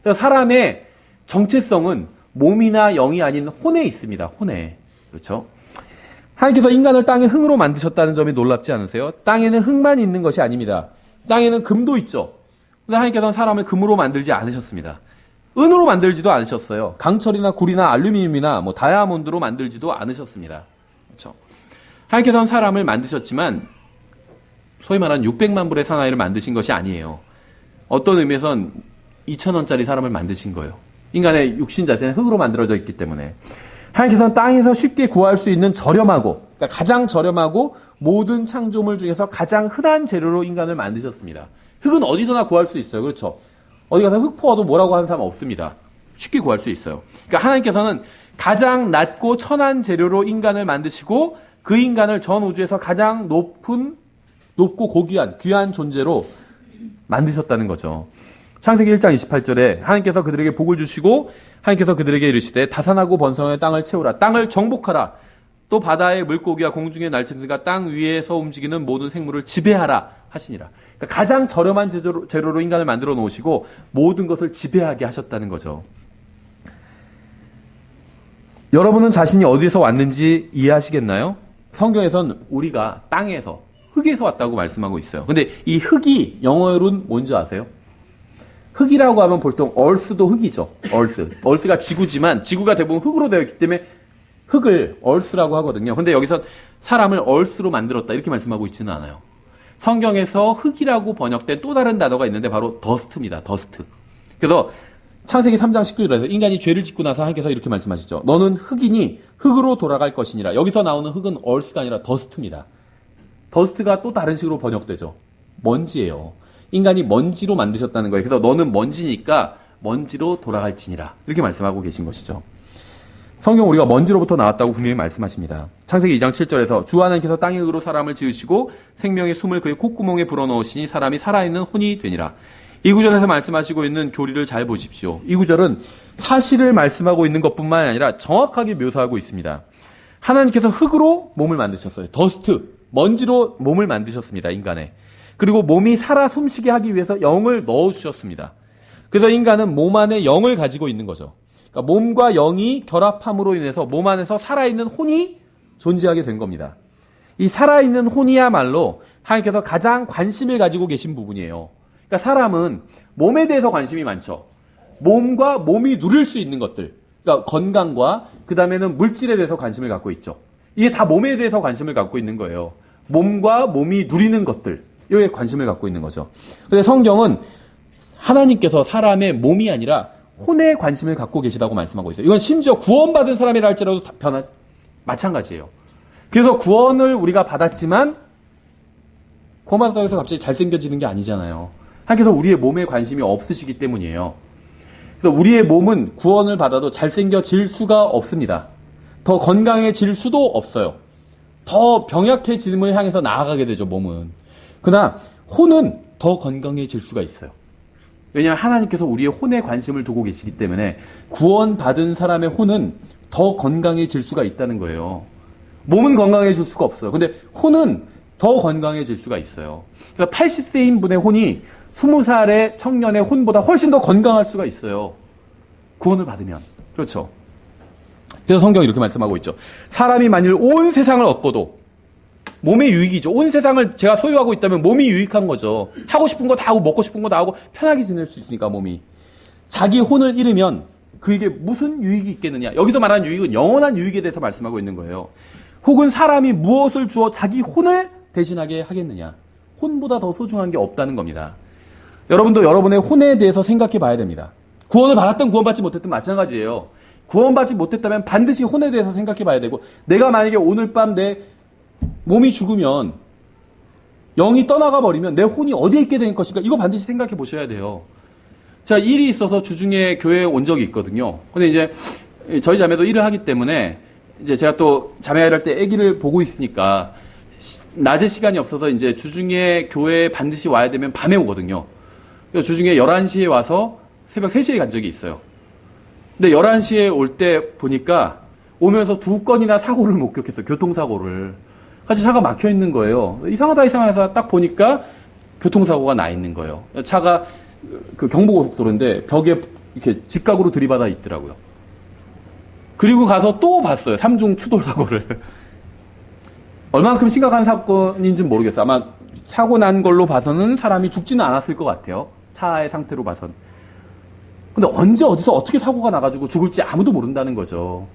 그래서 사람의 정체성은 몸이나 영이 아닌 혼에 있습니다. 혼에. 그렇죠? 하나님께서 인간을 땅의 흙으로 만드셨다는 점이 놀랍지 않으세요? 땅에는 흙만 있는 것이 아닙니다. 땅에는 금도 있죠. 근데 하나님께서는 사람을 금으로 만들지 않으셨습니다. 은으로 만들지도 않으셨어요. 강철이나 구리나 알루미늄이나 다이아몬드로 만들지도 않으셨습니다. 그렇죠? 하나님께서는 사람을 만드셨지만 소위 말하는 600만 불의 사나이를 만드신 것이 아니에요. 어떤 의미에선 2,000원짜리 사람을 만드신 거예요. 인간의 육신 자체는 흙으로 만들어져 있기 때문에. 하나님께서는 땅에서 쉽게 구할 수 있는 저렴하고, 그러니까 가장 저렴하고 모든 창조물 중에서 가장 흔한 재료로 인간을 만드셨습니다. 흙은 어디서나 구할 수 있어요. 그렇죠? 어디 가서 흙 퍼와도 뭐라고 하는 사람 없습니다. 쉽게 구할 수 있어요. 그러니까 하나님께서는 가장 낮고 천한 재료로 인간을 만드시고 그 인간을 전 우주에서 가장 높고 고귀한 귀한 존재로 만드셨다는 거죠. 창세기 1장 28절에 하나님께서 그들에게 복을 주시고 하나님께서 그들에게 이르시되 다산하고 번성하여 땅을 채우라. 땅을 정복하라. 또 바다의 물고기와 공중의 날쌘들과 땅 위에서 움직이는 모든 생물을 지배하라 하시니라. 그러니까 가장 저렴한 재료로 인간을 만들어 놓으시고 모든 것을 지배하게 하셨다는 거죠. 여러분은 자신이 어디에서 왔는지 이해하시겠나요? 성경에선 우리가 땅에서, 흙에서 왔다고 말씀하고 있어요. 근데 이 흙이 영어로는 뭔지 아세요? 흙이라고 하면 보통 earth도 흙이죠. earth가 지구지만 지구가 대부분 흙으로 되어 있기 때문에 흙을 earth라고 하거든요. 근데 여기서 사람을 earth로 만들었다 이렇게 말씀하고 있지는 않아요. 성경에서 흙이라고 번역된 또 다른 단어가 있는데 바로 더스트입니다. 더스트. 그래서 창세기 3장 19절에서 인간이 죄를 짓고 나서 하나님께서 이렇게 말씀하시죠. 너는 흙이니 흙으로 돌아갈 것이니라. 여기서 나오는 흙은 earth가 아니라 더스트입니다. 더스트가 또 다른 식으로 번역되죠. 먼지예요. 인간이 먼지로 만드셨다는 거예요. 그래서 너는 먼지니까 먼지로 돌아갈지니라. 이렇게 말씀하고 계신 것이죠. 성경 우리가 먼지로부터 나왔다고 분명히 말씀하십니다. 창세기 2장 7절에서 주 하나님께서 땅의 흙으로 사람을 지으시고 생명의 숨을 그의 콧구멍에 불어넣으시니 사람이 살아있는 혼이 되니라. 이 구절에서 말씀하시고 있는 교리를 잘 보십시오. 이 구절은 사실을 말씀하고 있는 것뿐만 아니라 정확하게 묘사하고 있습니다. 하나님께서 흙으로 몸을 만드셨어요. 더스트, 먼지로 몸을 만드셨습니다. 인간의. 그리고 몸이 살아 숨쉬게 하기 위해서 영을 넣어주셨습니다. 그래서 인간은 몸 안에 영을 가지고 있는 거죠. 그러니까 몸과 영이 결합함으로 인해서 몸 안에서 살아있는 혼이 존재하게 된 겁니다. 이 살아있는 혼이야말로 하나님께서 가장 관심을 가지고 계신 부분이에요. 그러니까 사람은 몸에 대해서 관심이 많죠. 몸과 몸이 누릴 수 있는 것들, 그러니까 건강과 그 다음에는 물질에 대해서 관심을 갖고 있죠. 이게 다 몸에 대해서 관심을 갖고 있는 거예요. 몸과 몸이 누리는 것들, 이에 관심을 갖고 있는 거죠. 근데 성경은 하나님께서 사람의 몸이 아니라 혼에 관심을 갖고 계시다고 말씀하고 있어요. 이건 심지어 구원받은 사람이라 할지라도 마찬가지예요. 그래서 구원을 우리가 받았지만 구원받았다고 해서 갑자기 잘생겨지는 게 아니잖아요. 하나님께서 우리의 몸에 관심이 없으시기 때문이에요. 그래서 우리의 몸은 구원을 받아도 잘생겨질 수가 없습니다. 더 건강해질 수도 없어요. 더 병약해짐을 향해서 나아가게 되죠, 몸은. 그러나 혼은 더 건강해질 수가 있어요. 왜냐하면 하나님께서 우리의 혼에 관심을 두고 계시기 때문에 구원받은 사람의 혼은 더 건강해질 수가 있다는 거예요. 몸은 건강해질 수가 없어요. 근데 혼은 더 건강해질 수가 있어요. 그러니까 80세인 분의 혼이 20살의 청년의 혼보다 훨씬 더 건강할 수가 있어요. 구원을 받으면. 그렇죠. 그래서 성경이 이렇게 말씀하고 있죠. 사람이 만일 온 세상을 얻고도 몸의 유익이죠. 온 세상을 제가 소유하고 있다면 몸이 유익한 거죠. 하고 싶은 거 다 하고 먹고 싶은 거 다 하고 편하게 지낼 수 있으니까 몸이. 자기 혼을 잃으면 그에게 무슨 유익이 있겠느냐. 여기서 말하는 유익은 영원한 유익에 대해서 말씀하고 있는 거예요. 혹은 사람이 무엇을 주어 자기 혼을 대신하게 하겠느냐. 혼보다 더 소중한 게 없다는 겁니다. 여러분도 여러분의 혼에 대해서 생각해 봐야 됩니다. 구원을 받았든 구원받지 못했든 마찬가지예요. 구원받지 못했다면 반드시 혼에 대해서 생각해 봐야 되고, 내가 만약에 오늘 밤 내 몸이 죽으면, 영이 떠나가 버리면 내 혼이 어디에 있게 될 것인가, 이거 반드시 생각해 보셔야 돼요. 제가 일이 있어서 주중에 교회에 온 적이 있거든요. 근데 이제 저희 자매도 일을 하기 때문에 이제 제가 또 자매를 할 때 아기를 보고 있으니까 낮에 시간이 없어서 이제 주중에 교회에 반드시 와야 되면 밤에 오거든요. 그래서 주중에 11시에 와서 새벽 3시에 간 적이 있어요. 근데 11시에 올 때 보니까 오면서 2건이나 사고를 목격했어요. 교통사고를. 같이 차가 막혀 있는 거예요. 이상하다 딱 보니까 교통사고가 나 있는 거예요. 차가 그 경부고속도로인데 벽에 이렇게 직각으로 들이받아 있더라고요. 그리고 가서 또 봤어요. 3중 추돌 사고를. 얼마만큼 심각한 사건인지는 모르겠어요. 아마 사고 난 걸로 봐서는 사람이 죽지는 않았을 것 같아요. 차의 상태로 봐선. 근데 언제 어디서 어떻게 사고가 나가지고 죽을지 아무도 모른다는 거죠.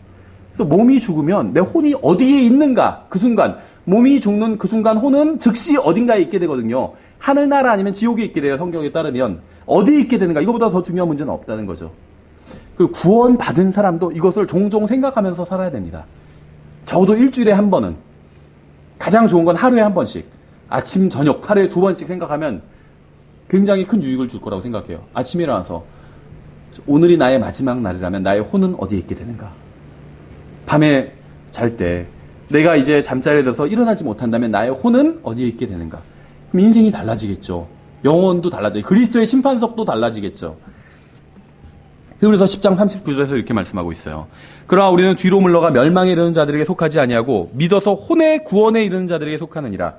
그래서 몸이 죽으면 내 혼이 어디에 있는가 그 순간 몸이 죽는 그 순간 혼은 즉시 어딘가에 있게 되거든요. 하늘나라 아니면 지옥에 있게 돼요. 성경에 따르면. 어디에 있게 되는가 이거보다 더 중요한 문제는 없다는 거죠. 그리고 구원받은 사람도 이것을 종종 생각하면서 살아야 됩니다. 적어도 일주일에 한 번은. 가장 좋은 건 하루에 한 번씩. 아침, 저녁, 하루에 2번씩 생각하면 굉장히 큰 유익을 줄 거라고 생각해요. 아침에 일어나서 오늘이 나의 마지막 날이라면 나의 혼은 어디에 있게 되는가? 밤에 잘 때 내가 이제 잠자리에 들어서 일어나지 못한다면 나의 혼은 어디에 있게 되는가? 그럼 인생이 달라지겠죠. 영혼도 달라지고 그리스도의 심판석도 달라지겠죠. 그래서 10장 39절에서 이렇게 말씀하고 있어요. 그러나 우리는 뒤로 물러가 멸망에 이르는 자들에게 속하지 아니하고 믿어서 혼의 구원에 이르는 자들에게 속하느니라.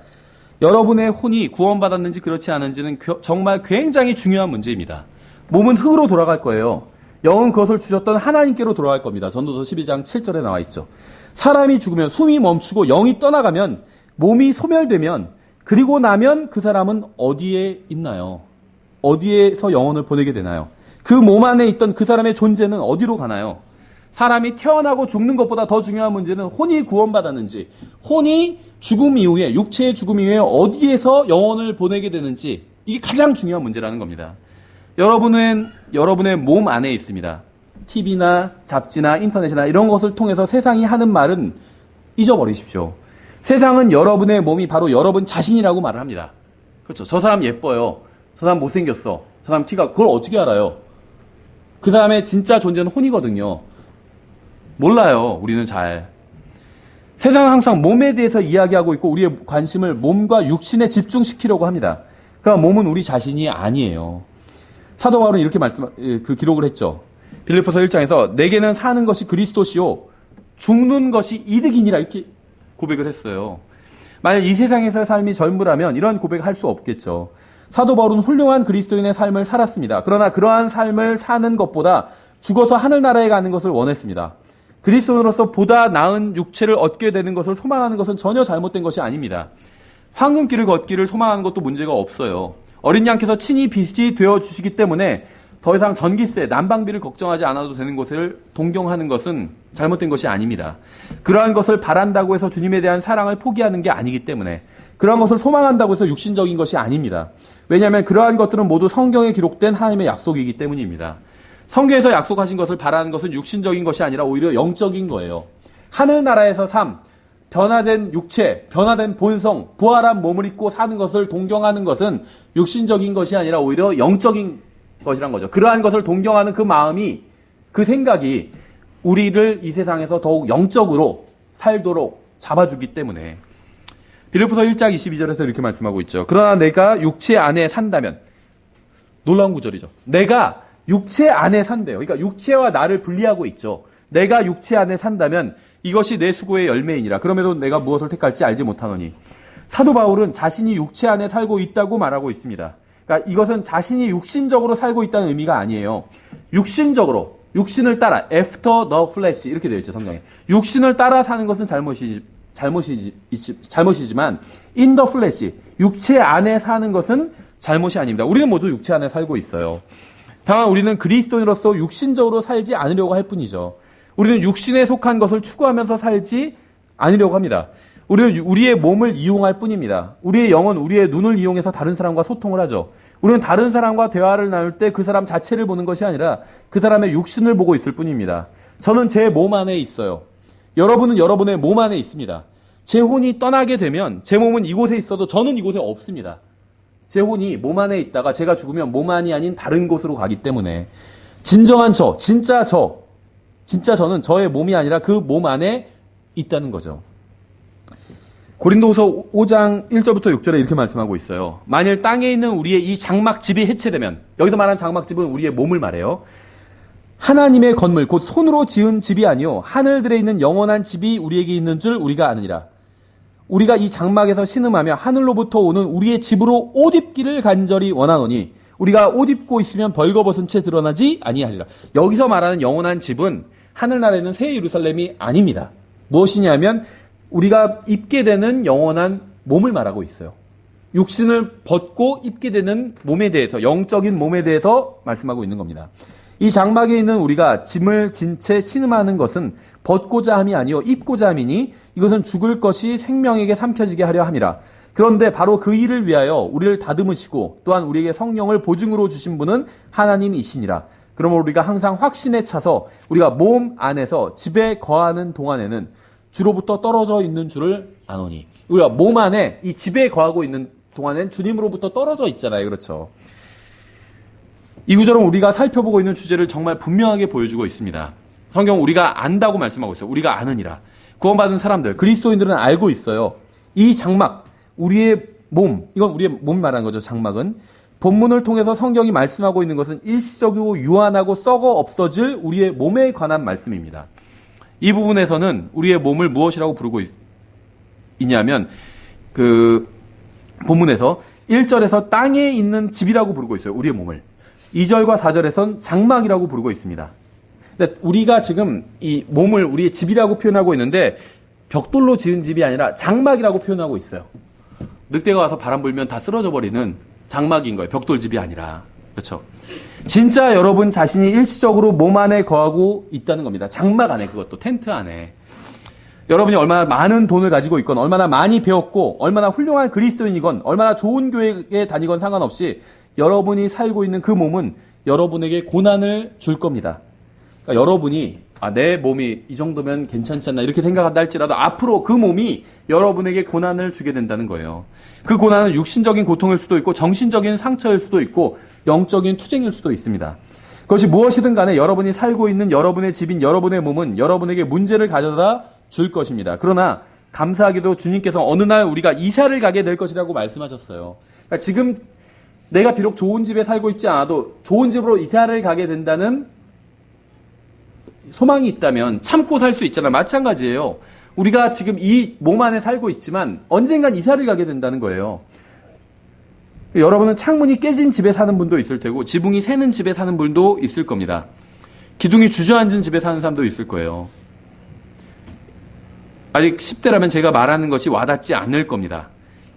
여러분의 혼이 구원받았는지 그렇지 않은지는 정말 굉장히 중요한 문제입니다. 몸은 흙으로 돌아갈 거예요. 영은 그것을 주셨던 하나님께로 돌아갈 겁니다. 전도서 12장 7절에 나와 있죠. 사람이 죽으면 숨이 멈추고 영이 떠나가면 몸이 소멸되면 그리고 나면 그 사람은 어디에 있나요? 어디에서 영혼을 보내게 되나요? 그 몸 안에 있던 그 사람의 존재는 어디로 가나요? 사람이 태어나고 죽는 것보다 더 중요한 문제는 혼이 구원받았는지, 혼이 죽음 이후에, 육체의 죽음 이후에 어디에서 영혼을 보내게 되는지, 이게 가장 중요한 문제라는 겁니다. 여러분의 몸 안에 있습니다. TV나 잡지나 인터넷이나 이런 것을 통해서 세상이 하는 말은 잊어버리십시오. 세상은 여러분의 몸이 바로 여러분 자신이라고 말을 합니다. 그렇죠. 저 사람 예뻐요. 저 사람 못생겼어. 저 사람 티가, 그걸 어떻게 알아요? 그 사람의 진짜 존재는 혼이거든요. 몰라요. 우리는 잘. 세상은 항상 몸에 대해서 이야기하고 있고 우리의 관심을 몸과 육신에 집중시키려고 합니다. 그러나 몸은 우리 자신이 아니에요. 사도 바울은 이렇게 기록을 했죠. 빌립보서 1장에서 내게는 사는 것이 그리스도시요 죽는 것이 이득이니라 이렇게 고백을 했어요. 만약 이 세상에서의 삶이 젊으라면 이런 고백을 할 수 없겠죠. 사도 바울은 훌륭한 그리스도인의 삶을 살았습니다. 그러나 그러한 삶을 사는 것보다 죽어서 하늘나라에 가는 것을 원했습니다. 그리스도인으로서 보다 나은 육체를 얻게 되는 것을 소망하는 것은 전혀 잘못된 것이 아닙니다. 황금길을 걷기를 소망하는 것도 문제가 없어요. 어린 양께서 친히 빛이 되어주시기 때문에 더 이상 전기세, 난방비를 걱정하지 않아도 되는 것을 동경하는 것은 잘못된 것이 아닙니다. 그러한 것을 바란다고 해서 주님에 대한 사랑을 포기하는 게 아니기 때문에 그러한 것을 소망한다고 해서 육신적인 것이 아닙니다. 왜냐하면 그러한 것들은 모두 성경에 기록된 하나님의 약속이기 때문입니다. 성경에서 약속하신 것을 바라는 것은 육신적인 것이 아니라 오히려 영적인 거예요. 하늘나라에서 삶, 변화된 육체, 변화된 본성, 부활한 몸을 입고 사는 것을 동경하는 것은 육신적인 것이 아니라 오히려 영적인 것이란 거죠. 그러한 것을 동경하는 그 마음이, 그 생각이 우리를 이 세상에서 더욱 영적으로 살도록 잡아주기 때문에 빌립보서 1장 22절에서 이렇게 말씀하고 있죠. 그러나 내가 육체 안에 산다면, 놀라운 구절이죠. 내가 육체 안에 산대요. 그러니까 육체와 나를 분리하고 있죠. 내가 육체 안에 산다면 이것이 내 수고의 열매이니라. 그럼에도 내가 무엇을 택할지 알지 못하노니. 사도 바울은 자신이 육체 안에 살고 있다고 말하고 있습니다. 그러니까 이것은 자신이 육신적으로 살고 있다는 의미가 아니에요. 육신적으로, 육신을 따라, after the flesh 이렇게 되어 있죠, 성경에. 육신을 따라 사는 것은 잘못이지만 in the flesh, 육체 안에 사는 것은 잘못이 아닙니다. 우리는 모두 육체 안에 살고 있어요. 다만 우리는 그리스도인으로서 육신적으로 살지 않으려고 할 뿐이죠. 우리는 육신에 속한 것을 추구하면서 살지 않으려고 합니다. 우리는 우리의 몸을 이용할 뿐입니다. 우리의 영은 우리의 눈을 이용해서 다른 사람과 소통을 하죠. 우리는 다른 사람과 대화를 나눌 때 그 사람 자체를 보는 것이 아니라 그 사람의 육신을 보고 있을 뿐입니다. 저는 제 몸 안에 있어요. 여러분은 여러분의 몸 안에 있습니다. 제 혼이 떠나게 되면 제 몸은 이곳에 있어도 저는 이곳에 없습니다. 제 혼이 몸 안에 있다가 제가 죽으면 몸 안이 아닌 다른 곳으로 가기 때문에 진정한 진짜 저는 저의 몸이 아니라 그 몸 안에 있다는 거죠. 고린도후서 5장 1절부터 6절에 이렇게 말씀하고 있어요. 만일 땅에 있는 우리의 이 장막집이 해체되면, 여기서 말하는 장막집은 우리의 몸을 말해요. 하나님의 건물 곧 손으로 지은 집이 아니요 하늘들에 있는 영원한 집이 우리에게 있는 줄 우리가 아느니라. 우리가 이 장막에서 신음하며 하늘로부터 오는 우리의 집으로 옷 입기를 간절히 원하노니 우리가 옷 입고 있으면 벌거벗은 채 드러나지 아니하리라. 여기서 말하는 영원한 집은 하늘나라에 있는 새 예루살렘이 아닙니다. 무엇이냐면 우리가 입게 되는 영원한 몸을 말하고 있어요. 육신을 벗고 입게 되는 몸에 대해서, 영적인 몸에 대해서 말씀하고 있는 겁니다. 이 장막에 있는 우리가 짐을 진 채 신음하는 것은 벗고자 함이 아니요 입고자 함이니 이것은 죽을 것이 생명에게 삼켜지게 하려 함이라. 그런데 바로 그 일을 위하여 우리를 다듬으시고 또한 우리에게 성령을 보증으로 주신 분은 하나님이시니라. 그러므로 우리가 항상 확신에 차서 우리가 몸 안에서 집에 거하는 동안에는 주로부터 떨어져 있는 줄을 아노니. 우리가 몸 안에 이 집에 거하고 있는 동안엔 주님으로부터 떨어져 있잖아요. 그렇죠? 이 구절은 우리가 살펴보고 있는 주제를 정말 분명하게 보여주고 있습니다. 성경 우리가 안다고 말씀하고 있어요. 우리가 아느니라. 구원받은 사람들, 그리스도인들은 알고 있어요. 이 장막, 우리의 몸, 이건 우리의 몸 말하는 거죠. 장막은. 본문을 통해서 성경이 말씀하고 있는 것은 일시적이고 유한하고 썩어 없어질 우리의 몸에 관한 말씀입니다. 이 부분에서는 우리의 몸을 무엇이라고 부르고 있냐면 그 본문에서 1절에서 땅에 있는 집이라고 부르고 있어요. 우리의 몸을. 2절과 4절에선 장막이라고 부르고 있습니다. 근데 우리가 지금 이 몸을 우리의 집이라고 표현하고 있는데 벽돌로 지은 집이 아니라 장막이라고 표현하고 있어요. 늑대가 와서 바람 불면 다 쓰러져 버리는 장막인 거예요. 벽돌집이 아니라. 그렇죠? 진짜 여러분 자신이 일시적으로 몸 안에 거하고 있다는 겁니다. 장막 안에, 그것도 텐트 안에. 여러분이 얼마나 많은 돈을 가지고 있건, 얼마나 많이 배웠고, 얼마나 훌륭한 그리스도인이건, 얼마나 좋은 교회에 다니건 상관없이 여러분이 살고 있는 그 몸은 여러분에게 고난을 줄 겁니다. 그러니까 여러분이 내 몸이 이 정도면 괜찮지 않나 이렇게 생각한다 할지라도 앞으로 그 몸이 여러분에게 고난을 주게 된다는 거예요. 그 고난은 육신적인 고통일 수도 있고 정신적인 상처일 수도 있고 영적인 투쟁일 수도 있습니다. 그것이 무엇이든 간에 여러분이 살고 있는 여러분의 집인 여러분의 몸은 여러분에게 문제를 가져다 줄 것입니다. 그러나 감사하게도 주님께서 어느 날 우리가 이사를 가게 될 것이라고 말씀하셨어요. 그러니까 지금 내가 비록 좋은 집에 살고 있지 않아도 좋은 집으로 이사를 가게 된다는 소망이 있다면 참고 살 수 있잖아요. 마찬가지예요. 우리가 지금 이 몸 안에 살고 있지만 언젠간 이사를 가게 된다는 거예요. 여러분은 창문이 깨진 집에 사는 분도 있을 테고 지붕이 새는 집에 사는 분도 있을 겁니다. 기둥이 주저앉은 집에 사는 사람도 있을 거예요. 아직 10대라면 제가 말하는 것이 와닿지 않을 겁니다.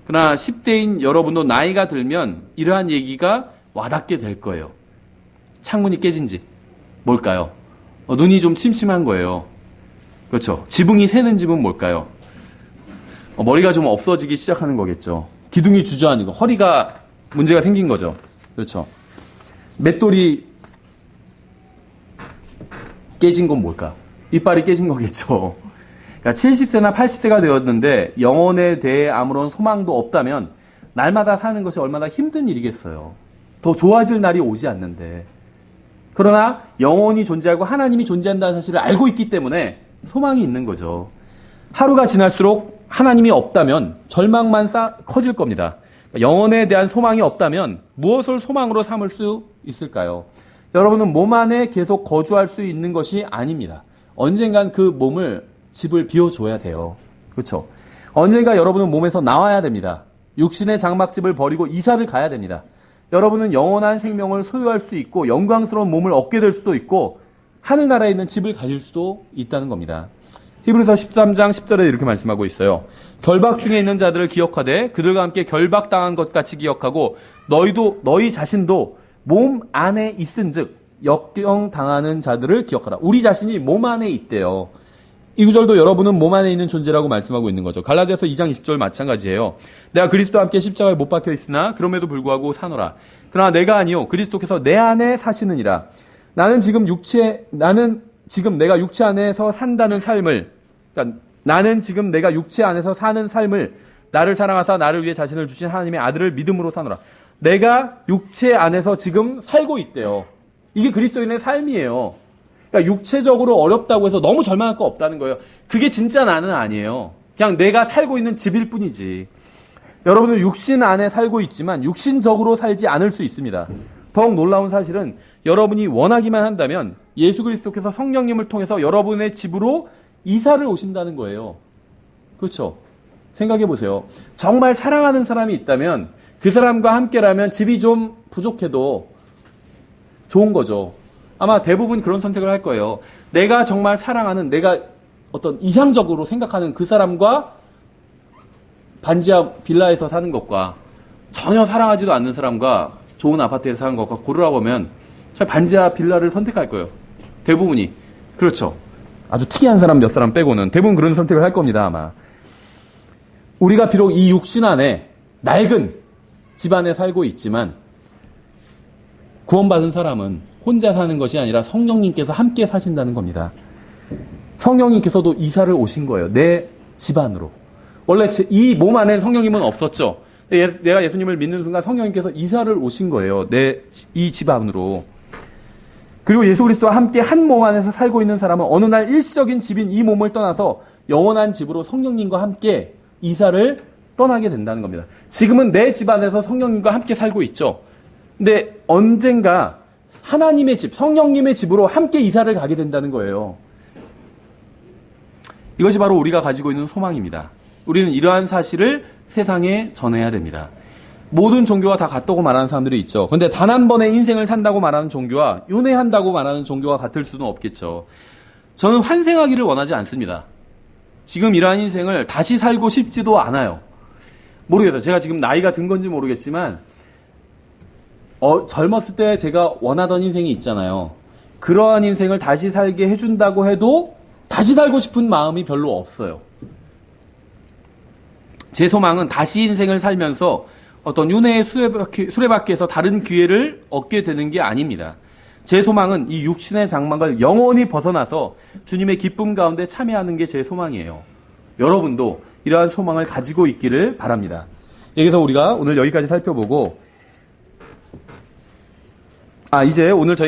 그러나 10대인 여러분도 나이가 들면 이러한 얘기가 와닿게 될 거예요. 창문이 깨진 집. 뭘까요? 눈이 좀 침침한 거예요. 그렇죠. 지붕이 새는 집은 뭘까요? 머리가 좀 없어지기 시작하는 거겠죠. 기둥이 주저앉은 거. 허리가 문제가 생긴 거죠. 그렇죠. 맷돌이 깨진 건 뭘까? 이빨이 깨진 거겠죠. 그러니까 70세나 80세가 되었는데 영혼에 대해 아무런 소망도 없다면 날마다 사는 것이 얼마나 힘든 일이겠어요. 더 좋아질 날이 오지 않는데. 그러나 영혼이 존재하고 하나님이 존재한다는 사실을 알고 있기 때문에 소망이 있는 거죠. 하루가 지날수록 하나님이 없다면 절망만 커질 겁니다. 영혼에 대한 소망이 없다면 무엇을 소망으로 삼을 수 있을까요? 여러분은 몸 안에 계속 거주할 수 있는 것이 아닙니다. 언젠간 그 몸을, 집을 비워줘야 돼요. 그렇죠? 언젠가 여러분은 몸에서 나와야 됩니다. 육신의 장막집을 버리고 이사를 가야 됩니다. 여러분은 영원한 생명을 소유할 수 있고 영광스러운 몸을 얻게 될 수도 있고 하늘나라에 있는 집을 가질 수도 있다는 겁니다. 히브리서 13장 10절에 이렇게 말씀하고 있어요. 결박 중에 있는 자들을 기억하되 그들과 함께 결박당한 것 같이 기억하고 너희 자신도 몸 안에 있은즉 역경당하는 자들을 기억하라. 우리 자신이 몸 안에 있대요. 이 구절도 여러분은 몸 안에 있는 존재라고 말씀하고 있는 거죠. 갈라디아서 2장 20절 마찬가지예요. 내가 그리스도와 함께 십자가에 못 박혀 있으나 그럼에도 불구하고 사노라. 그러나 내가 아니요 그리스도께서 내 안에 사시느니라. 나는 지금 내가 육체 안에서 산다는 삶을, 그러니까 나는 지금 내가 육체 안에서 사는 삶을 나를 사랑하사 나를 위해 자신을 주신 하나님의 아들을 믿음으로 사노라. 내가 육체 안에서 지금 살고 있대요. 이게 그리스도인의 삶이에요. 그러니까 육체적으로 어렵다고 해서 너무 절망할 거 없다는 거예요. 그게 진짜 나는 아니에요. 그냥 내가 살고 있는 집일 뿐이지. 여러분은 육신 안에 살고 있지만 육신적으로 살지 않을 수 있습니다. 더욱 놀라운 사실은 여러분이 원하기만 한다면 예수 그리스도께서 성령님을 통해서 여러분의 집으로 이사를 오신다는 거예요. 그렇죠? 생각해 보세요. 정말 사랑하는 사람이 있다면 그 사람과 함께라면 집이 좀 부족해도 좋은 거죠. 아마 대부분 그런 선택을 할 거예요. 내가 정말 사랑하는, 내가 어떤 이상적으로 생각하는 그 사람과 반지하 빌라에서 사는 것과 전혀 사랑하지도 않는 사람과 좋은 아파트에서 사는 것과 고르라고 하면 저 반지하 빌라를 선택할 거예요. 대부분이. 그렇죠. 아주 특이한 사람 몇 사람 빼고는 대부분 그런 선택을 할 겁니다, 아마. 우리가 비록 이 육신 안에 낡은 집안에 살고 있지만 구원받은 사람은 혼자 사는 것이 아니라 성령님께서 함께 사신다는 겁니다. 성령님께서도 이사를 오신 거예요. 내 집안으로. 원래 이 몸 안에 성령님은 없었죠. 내가 예수님을 믿는 순간 성령님께서 이사를 오신 거예요. 이 집안으로. 그리고 예수 그리스도와 함께 한 몸 안에서 살고 있는 사람은 어느 날 일시적인 집인 이 몸을 떠나서 영원한 집으로 성령님과 함께 이사를 떠나게 된다는 겁니다. 지금은 내 집안에서 성령님과 함께 살고 있죠. 근데 언젠가 하나님의 집, 성령님의 집으로 함께 이사를 가게 된다는 거예요. 이것이 바로 우리가 가지고 있는 소망입니다. 우리는 이러한 사실을 세상에 전해야 됩니다. 모든 종교가 다 같다고 말하는 사람들이 있죠. 그런데 단 한 번의 인생을 산다고 말하는 종교와 윤회한다고 말하는 종교가 같을 수는 없겠죠. 저는 환생하기를 원하지 않습니다. 지금 이러한 인생을 다시 살고 싶지도 않아요. 모르겠어요. 제가 지금 나이가 든 건지 모르겠지만 젊었을 때 제가 원하던 인생이 있잖아요. 그러한 인생을 다시 살게 해준다고 해도 다시 살고 싶은 마음이 별로 없어요. 제 소망은 다시 인생을 살면서 어떤 윤회의 수레바퀴에서 다른 기회를 얻게 되는 게 아닙니다. 제 소망은 이 육신의 장막을 영원히 벗어나서 주님의 기쁨 가운데 참여하는 게 제 소망이에요. 여러분도 이러한 소망을 가지고 있기를 바랍니다. 여기서 우리가 오늘 여기까지 살펴보고 이제 오늘 저희가